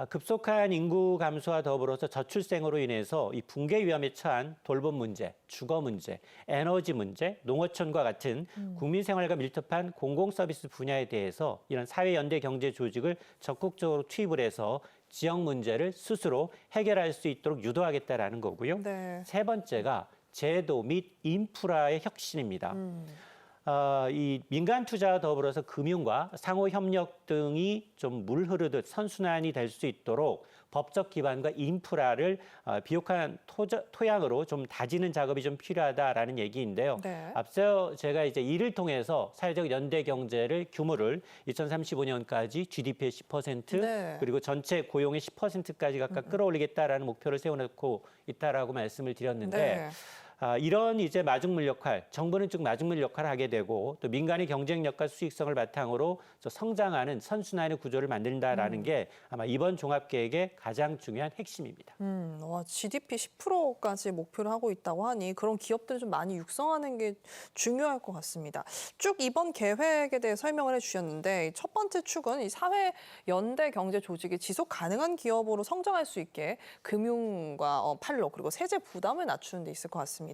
급속한 인구 감소와 더불어서 저출생으로 인해서 이 붕괴 위험에 처한 돌봄 문제, 주거 문제, 에너지 문제, 농어촌과 같은 국민 생활과 밀접한 공공 서비스 분야에 대해서 이런 사회연대 경제 조직을 적극적으로 투입을 해서 지역 문제를 스스로 해결할 수 있도록 유도하겠다라는 거고요. 네. 세 번째가 제도 및 인프라의 혁신입니다. 이 민간 투자와 더불어서 금융과 상호 협력 등이 좀 물 흐르듯 선순환이 될 수 있도록 법적 기반과 인프라를 비옥한 토양으로 좀 다지는 작업이 좀 필요하다라는 얘기인데요. 네. 앞서 제가 이제 이를 통해서 사회적 연대 경제를 규모를 2035년까지 GDP의 10% 네. 그리고 전체 고용의 10%까지 각각 끌어올리겠다라는 목표를 세워놓고 있다라고 말씀을 드렸는데. 네. 이런 이제 마중물 역할, 정부는 즉 마중물 역할을 하게 되고 또 민간의 경쟁력과 수익성을 바탕으로 성장하는 선순환의 구조를 만든다라는 게 아마 이번 종합계획의 가장 중요한 핵심입니다. 와, GDP 10%까지 목표를 하고 있다고 하니 그런 기업들을 좀 많이 육성하는 게 중요할 것 같습니다. 쭉 이번 계획에 대해 설명을 해주셨는데 첫 번째 축은 이 사회 연대 경제 조직이 지속 가능한 기업으로 성장할 수 있게 금융과 판로 그리고 세제 부담을 낮추는 데 있을 것 같습니다.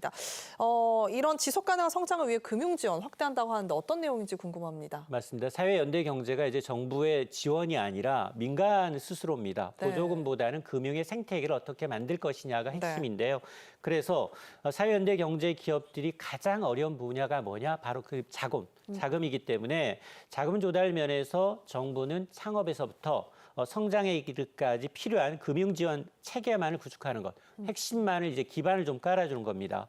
이런 지속 가능한 성장을 위해 금융 지원 확대한다고 하는데 어떤 내용인지 궁금합니다. 맞습니다. 사회 연대 경제가 이제 정부의 지원이 아니라 민간 스스로입니다. 네. 보조금보다는 금융의 생태계를 어떻게 만들 것이냐가 핵심인데요. 그래서 사회 연대 경제 기업들이 가장 어려운 분야가 뭐냐? 바로 그 자금이기 때문에 자금 조달 면에서 정부는 창업에서부터 성장에 이르기까지 필요한 금융 지원 체계만을 구축하는 것, 핵심만을 이제 기반을 좀 깔아주는 겁니다.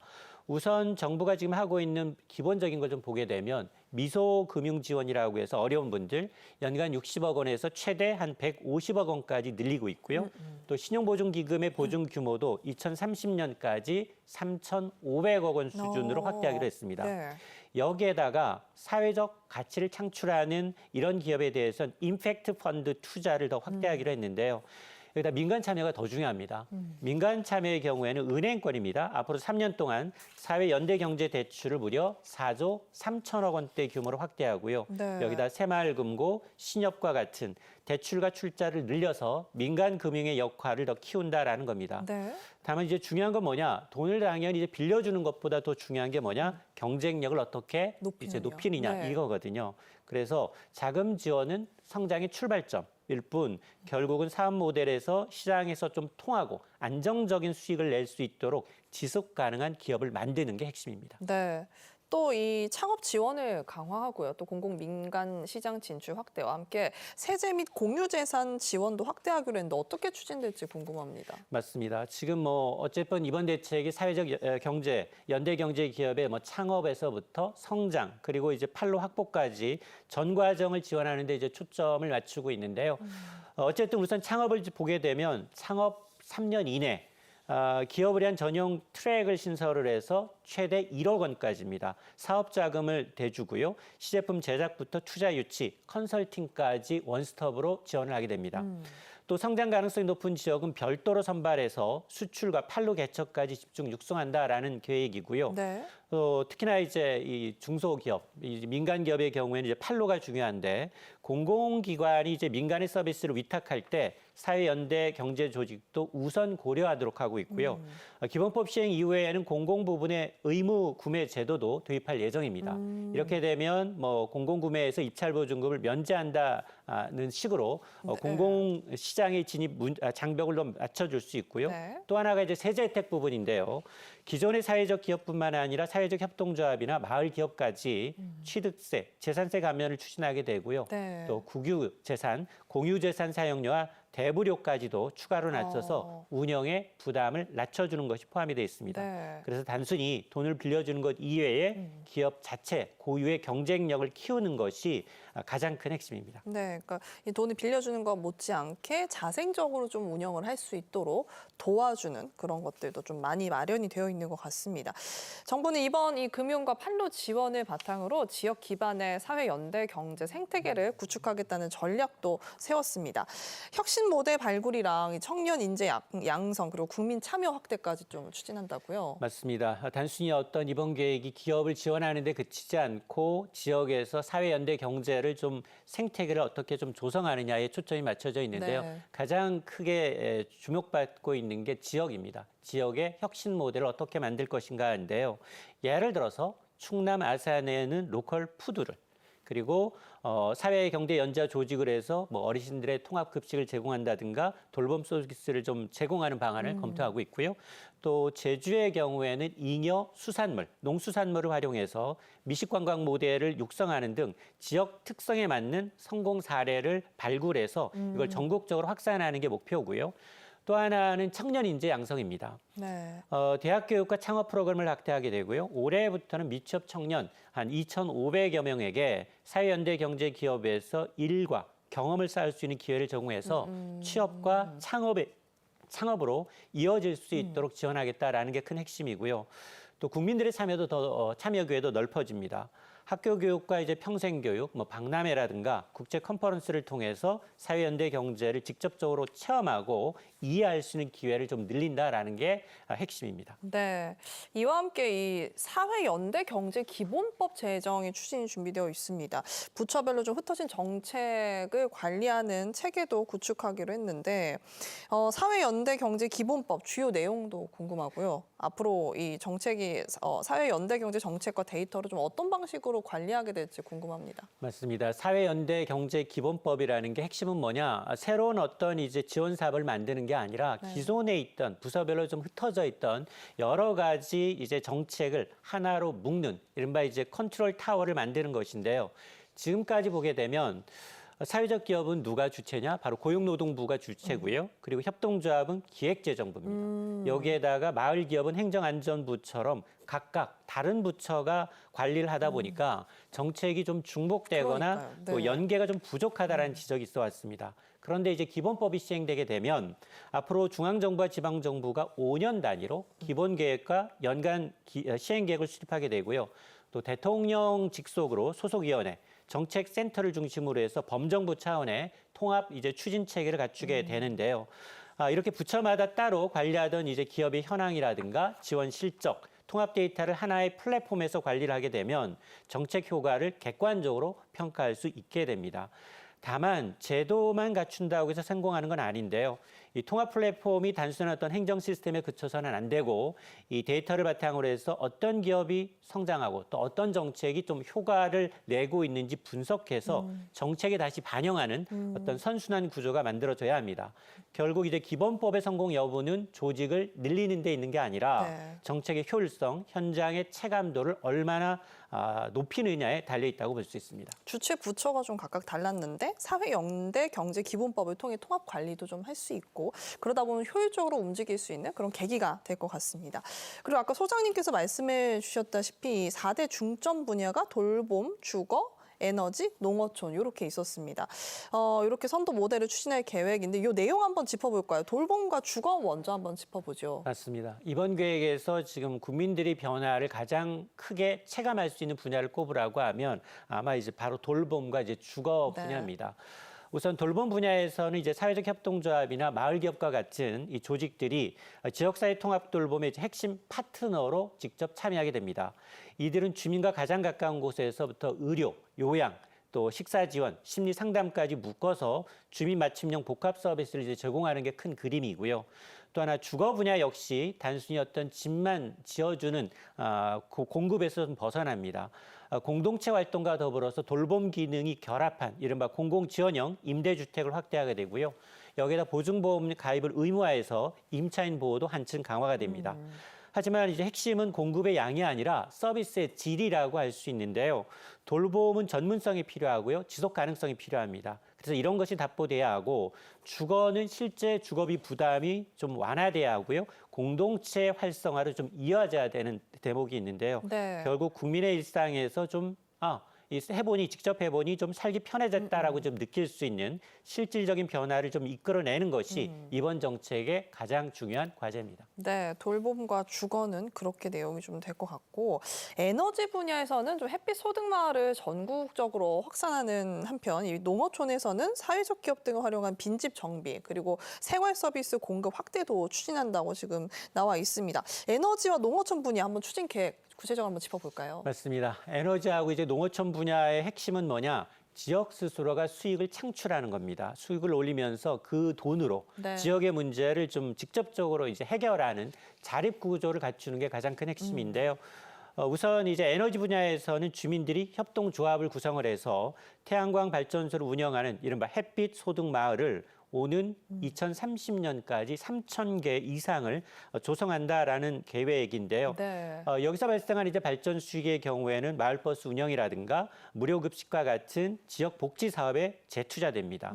우선 정부가 지금 하고 있는 기본적인 걸 좀 보게 되면 미소 금융 지원이라고 해서 어려운 분들 연간 60억 원에서 최대 한 150억 원까지 늘리고 있고요. 또 신용보증기금의 보증 규모도 2030년까지 3,500억 원 수준으로 확대하기로 했습니다. 네. 여기에다가 사회적 가치를 창출하는 이런 기업에 대해서는 임팩트 펀드 투자를 더 확대하기로 했는데요. 여기다 민간 참여가 더 중요합니다. 민간 참여의 경우에는 은행권입니다. 앞으로 3년 동안 사회 연대 경제 대출을 무려 4조 3천억 원대 규모로 확대하고요. 네. 여기다 새마을금고, 신협과 같은 대출과 출자를 늘려서 민간 금융의 역할을 더 키운다라는 겁니다. 네. 다만 이제 중요한 건 뭐냐? 돈을 당연히 이제 빌려주는 것보다 더 중요한 게 뭐냐? 경쟁력을 어떻게 이제 높이느냐 네. 이거거든요. 그래서 자금 지원은 성장의 출발점일 뿐 결국은 사업 모델에서 시장에서 좀 통하고 안정적인 수익을 낼 수 있도록 지속 가능한 기업을 만드는 게 핵심입니다. 네. 또 이 창업 지원을 강화하고요. 또 공공 민간 시장 진출 확대와 함께 세제 및 공유재산 지원도 확대하기로 했는데 어떻게 추진될지 궁금합니다. 맞습니다. 지금 뭐 어쨌든 이번 대책이 사회적 경제, 연대 경제 기업의 뭐 창업에서부터 성장 그리고 이제 판로 확보까지 전 과정을 지원하는 데 이제 초점을 맞추고 있는데요. 어쨌든 우선 창업을 보게 되면 창업 3년 이내 기업을 위한 전용 트랙을 신설을 해서 최대 1억 원까지입니다. 사업 자금을 대주고요. 시제품 제작부터 투자 유치, 컨설팅까지 원스톱으로 지원을 하게 됩니다. 또 성장 가능성이 높은 지역은 별도로 선발해서 수출과 판로 개척까지 집중 육성한다라는 계획이고요. 네. 특히나 이제 이 중소기업, 이 민간 기업의 경우에는 이제 판로가 중요한데 공공기관이 이제 민간의 서비스를 위탁할 때 사회연대 경제조직도 우선 고려하도록 하고 있고요. 기본법 시행 이후에는 공공 부분의 의무 구매 제도도 도입할 예정입니다. 이렇게 되면 뭐 공공구매에서 입찰보증금을 면제한다는 식으로 공공 시장의 진입 장벽을 좀 낮춰줄 수 있고요. 네. 또 하나가 이제 세제 혜택 부분인데요. 기존의 사회적 기업뿐만 아니라 사회적 협동조합이나 마을 기업까지 취득세, 재산세 감면을 추진하게 되고요. 네. 또 국유 재산, 공유 재산 사용료와 대부료까지도 추가로 낮춰서 운영의 부담을 낮춰주는 것이 포함이 되어 있습니다. 네. 그래서 단순히 돈을 빌려주는 것 이외에 기업 자체 고유의 경쟁력을 키우는 것이 가장 큰 핵심입니다. 네, 그러니까 이 돈을 빌려주는 것 못지않게 자생적으로 좀 운영을 할 수 있도록 도와주는 그런 것들도 좀 많이 마련이 되어 있는 것 같습니다. 정부는 이번 이 금융과 판로 지원을 바탕으로 지역 기반의 사회 연대 경제 생태계를 구축하겠다는 전략도 세웠습니다. 혁신 혁신 모델 발굴이랑 청년 인재 양성 그리고 국민 참여 확대까지 좀 추진한다고요. 맞습니다. 단순히 어떤 이번 계획이 기업을 지원하는 데 그치지 않고 지역에서 사회연대 경제를 좀 생태계를 어떻게 좀 조성하느냐에 초점이 맞춰져 있는데요. 네. 가장 크게 주목받고 있는 게 지역입니다. 지역의 혁신 모델을 어떻게 만들 것인가인데요. 예를 들어서 충남 아산에는 로컬 푸드를 그리고 사회 경제 연자 조직을 해서 뭐 어르신들의 통합 급식을 제공한다든가 돌봄 서비스를 좀 제공하는 방안을 검토하고 있고요. 또 제주의 경우에는 잉여 수산물, 농수산물을 활용해서 미식관광 모델을 육성하는 등 지역 특성에 맞는 성공 사례를 발굴해서 이걸 전국적으로 확산하는 게 목표고요. 또 하나는 청년 인재 양성입니다. 네. 대학 교육과 창업 프로그램을 확대하게 되고요. 올해부터는 미취업 청년 한 2,500여 명에게 사회연대 경제 기업에서 일과 경험을 쌓을 수 있는 기회를 제공해서 취업과 창업으로 이어질 수 있도록 지원하겠다라는 게 큰 핵심이고요. 또 국민들의 참여 기회도 넓어집니다. 학교 교육과 이제 평생 교육, 뭐 박람회라든가 국제 컨퍼런스를 통해서 사회연대 경제를 직접적으로 체험하고 이해할 수 있는 기회를 좀 늘린다라는 게 핵심입니다. 네, 이와 함께 이 사회연대 경제 기본법 제정이 추진이 준비되어 있습니다. 부처별로 좀 흩어진 정책을 관리하는 체계도 구축하기로 했는데 사회연대 경제 기본법 주요 내용도 궁금하고요. 앞으로 이 정책이 사회연대 경제 정책과 데이터를 좀 어떤 방식으로 관리하게 될지 궁금합니다. 맞습니다. 사회연대 경제 기본법이라는 게 핵심은 뭐냐? 새로운 어떤 이제 지원 사업을 만드는 게 아니라 기존에 있던 부서별로 좀 흩어져 있던 여러 가지 이제 정책을 하나로 묶는 이른바 이제 컨트롤 타워를 만드는 것인데요. 지금까지 보게 되면 사회적 기업은 누가 주체냐? 바로 고용노동부가 주체고요. 그리고 협동조합은 기획재정부입니다. 여기에다가 마을기업은 행정안전부처럼 각각 다른 부처가 관리를 하다 보니까 정책이 좀 중복되거나 그러니까요. 네. 또 연계가 좀 부족하다라는 지적이 있어 왔습니다. 그런데 이제 기본법이 시행되게 되면 앞으로 중앙정부와 지방정부가 5년 단위로 기본계획과 연간 시행계획을 수립하게 되고요. 또 대통령 직속으로 소속위원회, 정책센터를 중심으로 해서 범정부 차원의 통합 이제 추진 체계를 갖추게 되는데요. 이렇게 부처마다 따로 관리하던 이제 기업의 현황이라든가 지원 실적, 통합 데이터를 하나의 플랫폼에서 관리를 하게 되면 정책 효과를 객관적으로 평가할 수 있게 됩니다. 다만 제도만 갖춘다고 해서 성공하는 건 아닌데요. 이 통합 플랫폼이 단순한 어떤 행정 시스템에 그쳐서는 안 되고 이 데이터를 바탕으로 해서 어떤 기업이 성장하고 또 어떤 정책이 좀 효과를 내고 있는지 분석해서 정책에 다시 반영하는 어떤 선순환 구조가 만들어져야 합니다. 결국 이제 기본법의 성공 여부는 조직을 늘리는 데 있는 게 아니라 정책의 효율성, 현장의 체감도를 얼마나 높이느냐에 달려 있다고 볼 수 있습니다. 주체 부처가 좀 각각 달랐는데 사회연대 경제 기본법을 통해 통합 관리도 좀 할 수 있고 그러다 보면 효율적으로 움직일 수 있는 그런 계기가 될 것 같습니다. 그리고 아까 소장님께서 말씀해 주셨다시피 4대 중점 분야가 돌봄, 주거, 에너지, 농어촌 이렇게 있었습니다. 이렇게 선도 모델을 추진할 계획인데 이 내용 한번 짚어볼까요? 돌봄과 주거 먼저 한번 짚어보죠. 맞습니다. 이번 계획에서 지금 국민들이 변화를 가장 크게 체감할 수 있는 분야를 꼽으라고 하면 아마 이제 바로 돌봄과 이제 주거 분야입니다. 우선 돌봄 분야에서는 이제 사회적 협동조합이나 마을기업과 같은 이 조직들이 지역사회 통합 돌봄의 이제 핵심 파트너로 직접 참여하게 됩니다. 이들은 주민과 가장 가까운 곳에서부터 의료, 요양, 또 식사 지원, 심리 상담까지 묶어서 주민 맞춤형 복합 서비스를 이제 제공하는 게 큰 그림이고요. 또 하나 주거 분야 역시 단순히 어떤 집만 지어주는 공급에서 좀 벗어납니다. 공동체 활동과 더불어서 돌봄 기능이 결합한 이른바 공공지원형 임대주택을 확대하게 되고요. 여기에다 보증보험 가입을 의무화해서 임차인 보호도 한층 강화가 됩니다. 하지만 이제 핵심은 공급의 양이 아니라 서비스의 질이라고 할 수 있는데요. 돌봄은 전문성이 필요하고요. 지속 가능성이 필요합니다. 그래서 이런 것이 답보돼야 하고 주거는 실제 주거비 부담이 좀 완화돼야 하고요. 공동체 활성화를 좀 이어져야 되는 대목이 있는데요. 결국 국민의 일상에서 좀 직접 해보니 좀 살기 편해졌다라고 좀 느낄 수 있는 실질적인 변화를 좀 이끌어내는 것이 이번 정책의 가장 중요한 과제입니다. 네, 돌봄과 주거는 그렇게 내용이 좀 될 것 같고 에너지 분야에서는 좀 햇빛 소득 마을을 전국적으로 확산하는 한편 이 농어촌에서는 사회적 기업 등을 활용한 빈집 정비 그리고 생활 서비스 공급 확대도 추진한다고 지금 나와 있습니다. 에너지와 농어촌 분야 한번 추진 계획 구체적으로 한번 짚어볼까요? 맞습니다. 에너지하고 이제 농어촌 분야의 핵심은 뭐냐? 지역 스스로가 수익을 창출하는 겁니다. 수익을 올리면서 그 돈으로 네. 지역의 문제를 좀 직접적으로 이제 해결하는 자립 구조를 갖추는 게 가장 큰 핵심인데요. 우선 이제 에너지 분야에서는 주민들이 협동조합을 구성을 해서 태양광 발전소를 운영하는 이른바 햇빛 소득 마을을 오는 2030년까지 3,000개 이상을 조성한다라는 계획인데요. 네. 여기서 발생한 이제 발전 수익의 경우에는 마을버스 운영이라든가 무료급식과 같은 지역 복지 사업에 재투자됩니다.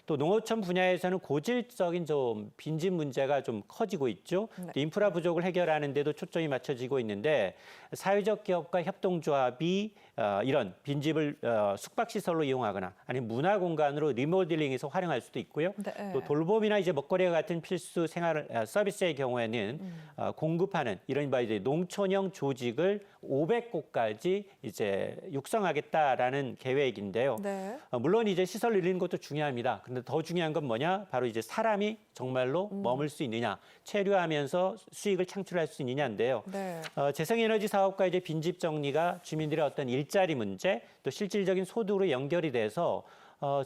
또 농어촌 분야에서는 고질적인 좀 빈집 문제가 좀 커지고 있죠. 네. 또 인프라 부족을 해결하는 데도 초점이 맞춰지고 있는데 사회적 기업과 협동조합이 이런 빈집을 숙박시설로 이용하거나 아니면 문화공간으로 리모델링해서 활용할 수도 있고요. 네. 또 돌봄이나 이제 먹거리와 같은 필수 생활 서비스의 경우에는 공급하는 이런 이제 농촌형 조직을 500곳까지 이제 육성하겠다라는 계획인데요. 네. 물론 이제 시설 늘리는 것도 중요합니다. 그런데 더 중요한 건 뭐냐? 바로 이제 사람이 정말로 머물 수 있느냐, 체류하면서 수익을 창출할 수 있느냐인데요. 네. 재생에너지 사업과 이제 빈집 정리가 주민들의 어떤 일자리 문제, 또 실질적인 소득으로 연결이 돼서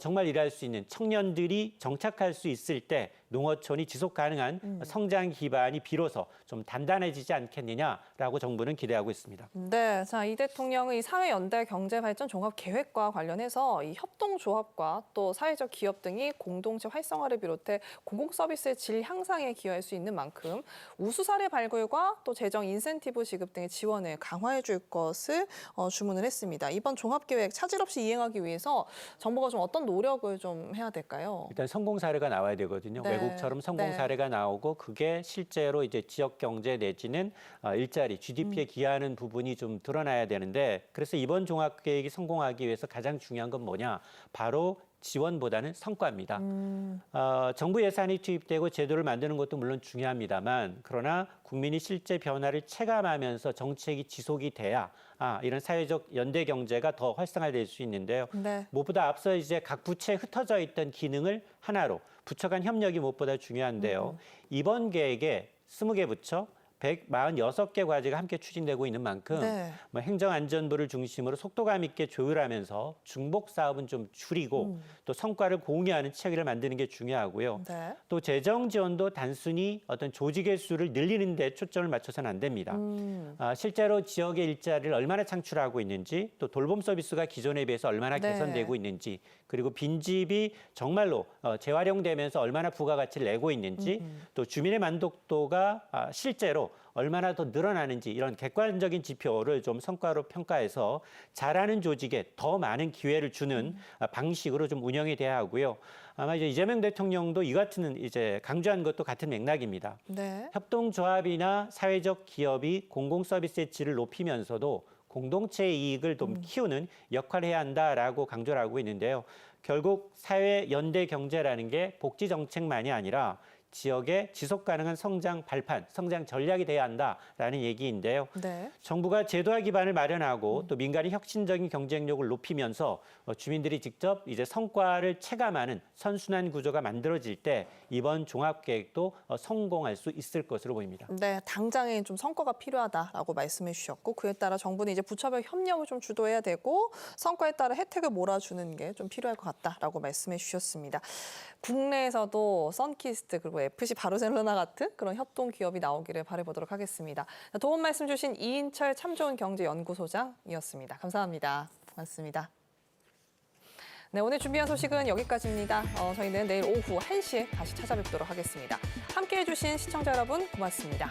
정말 일할 수 있는 청년들이 정착할 수 있을 때 농어촌이 지속 가능한 성장 기반이 비로소 좀 단단해지지 않겠느냐라고 정부는 기대하고 있습니다. 네, 자, 이 대통령은 이 사회연대 경제발전 종합계획과 관련해서 이 협동조합과 또 사회적 기업 등이 공동체 활성화를 비롯해 공공서비스의 질 향상에 기여할 수 있는 만큼 우수 사례 발굴과 또 재정 인센티브 지급 등의 지원을 강화해 줄 것을 주문을 했습니다. 이번 종합계획 차질 없이 이행하기 위해서 정부가 좀 어떤 노력을 좀 해야 될까요? 일단 성공 사례가 나와야 되거든요. 네. 외국처럼 성공 네. 사례가 나오고 그게 실제로 이제 지역 경제 내지는 일자리, GDP에 기여하는 부분이 좀 드러나야 되는데 그래서 이번 종합계획이 성공하기 위해서 가장 중요한 건 뭐냐? 바로 지원보다는 성과입니다. 정부 예산이 투입되고 제도를 만드는 것도 물론 중요합니다만 그러나 국민이 실제 변화를 체감하면서 정책이 지속이 돼야 이런 사회적 연대 경제가 더 활성화될 수 있는데요. 네. 무엇보다 앞서 이제 각 부처에 흩어져 있던 기능을 하나로 부처 간 협력이 무엇보다 중요한데요. 이번 계획에 20개 부처 146개 과제가 함께 추진되고 있는 만큼 네. 행정안전부를 중심으로 속도감 있게 조율하면서 중복 사업은 좀 줄이고 또 성과를 공유하는 체계를 만드는 게 중요하고요. 네. 또 재정 지원도 단순히 어떤 조직의 수를 늘리는 데 초점을 맞춰서는 안 됩니다. 실제로 지역의 일자리를 얼마나 창출하고 있는지 또 돌봄 서비스가 기존에 비해서 얼마나 네. 개선되고 있는지 그리고 빈집이 정말로 재활용되면서 얼마나 부가가치를 내고 있는지 또 주민의 만족도가 실제로 얼마나 더 늘어나는지 이런 객관적인 지표를 좀 성과로 평가해서 잘하는 조직에 더 많은 기회를 주는 방식으로 좀 운영이 돼야 하고요. 아마 이제 이재명 대통령도 이 같은 이제 강조한 것도 같은 맥락입니다. 네. 협동조합이나 사회적 기업이 공공 서비스의 질을 높이면서도 공동체의 이익을 좀 키우는 역할을 해야 한다라고 강조를 하고 있는데요. 결국 사회 연대 경제라는 게 복지 정책만이 아니라 지역의 지속 가능한 성장 발판, 성장 전략이 돼야 한다라는 얘기인데요. 네. 정부가 제도화 기반을 마련하고 또 민간이 혁신적인 경쟁력을 높이면서 주민들이 직접 이제 성과를 체감하는 선순환 구조가 만들어질 때 이번 종합계획도 성공할 수 있을 것으로 보입니다. 네, 당장에 좀 성과가 필요하다라고 말씀해 주셨고 그에 따라 정부는 이제 부처별 협력을 좀 주도해야 되고 성과에 따라 혜택을 몰아주는 게 좀 필요할 것 같다라고 말씀해 주셨습니다. 국내에서도 선키스트 그리고 FC 바르셀로나 같은 그런 협동 기업이 나오기를 바라보도록 하겠습니다. 도움 말씀 주신 이인철 참 좋은 경제연구소장이었습니다. 감사합니다. 고맙습니다. 네, 오늘 준비한 소식은 여기까지입니다. 저희는 내일 오후 1시에 다시 찾아뵙도록 하겠습니다. 함께해 주신 시청자 여러분 고맙습니다.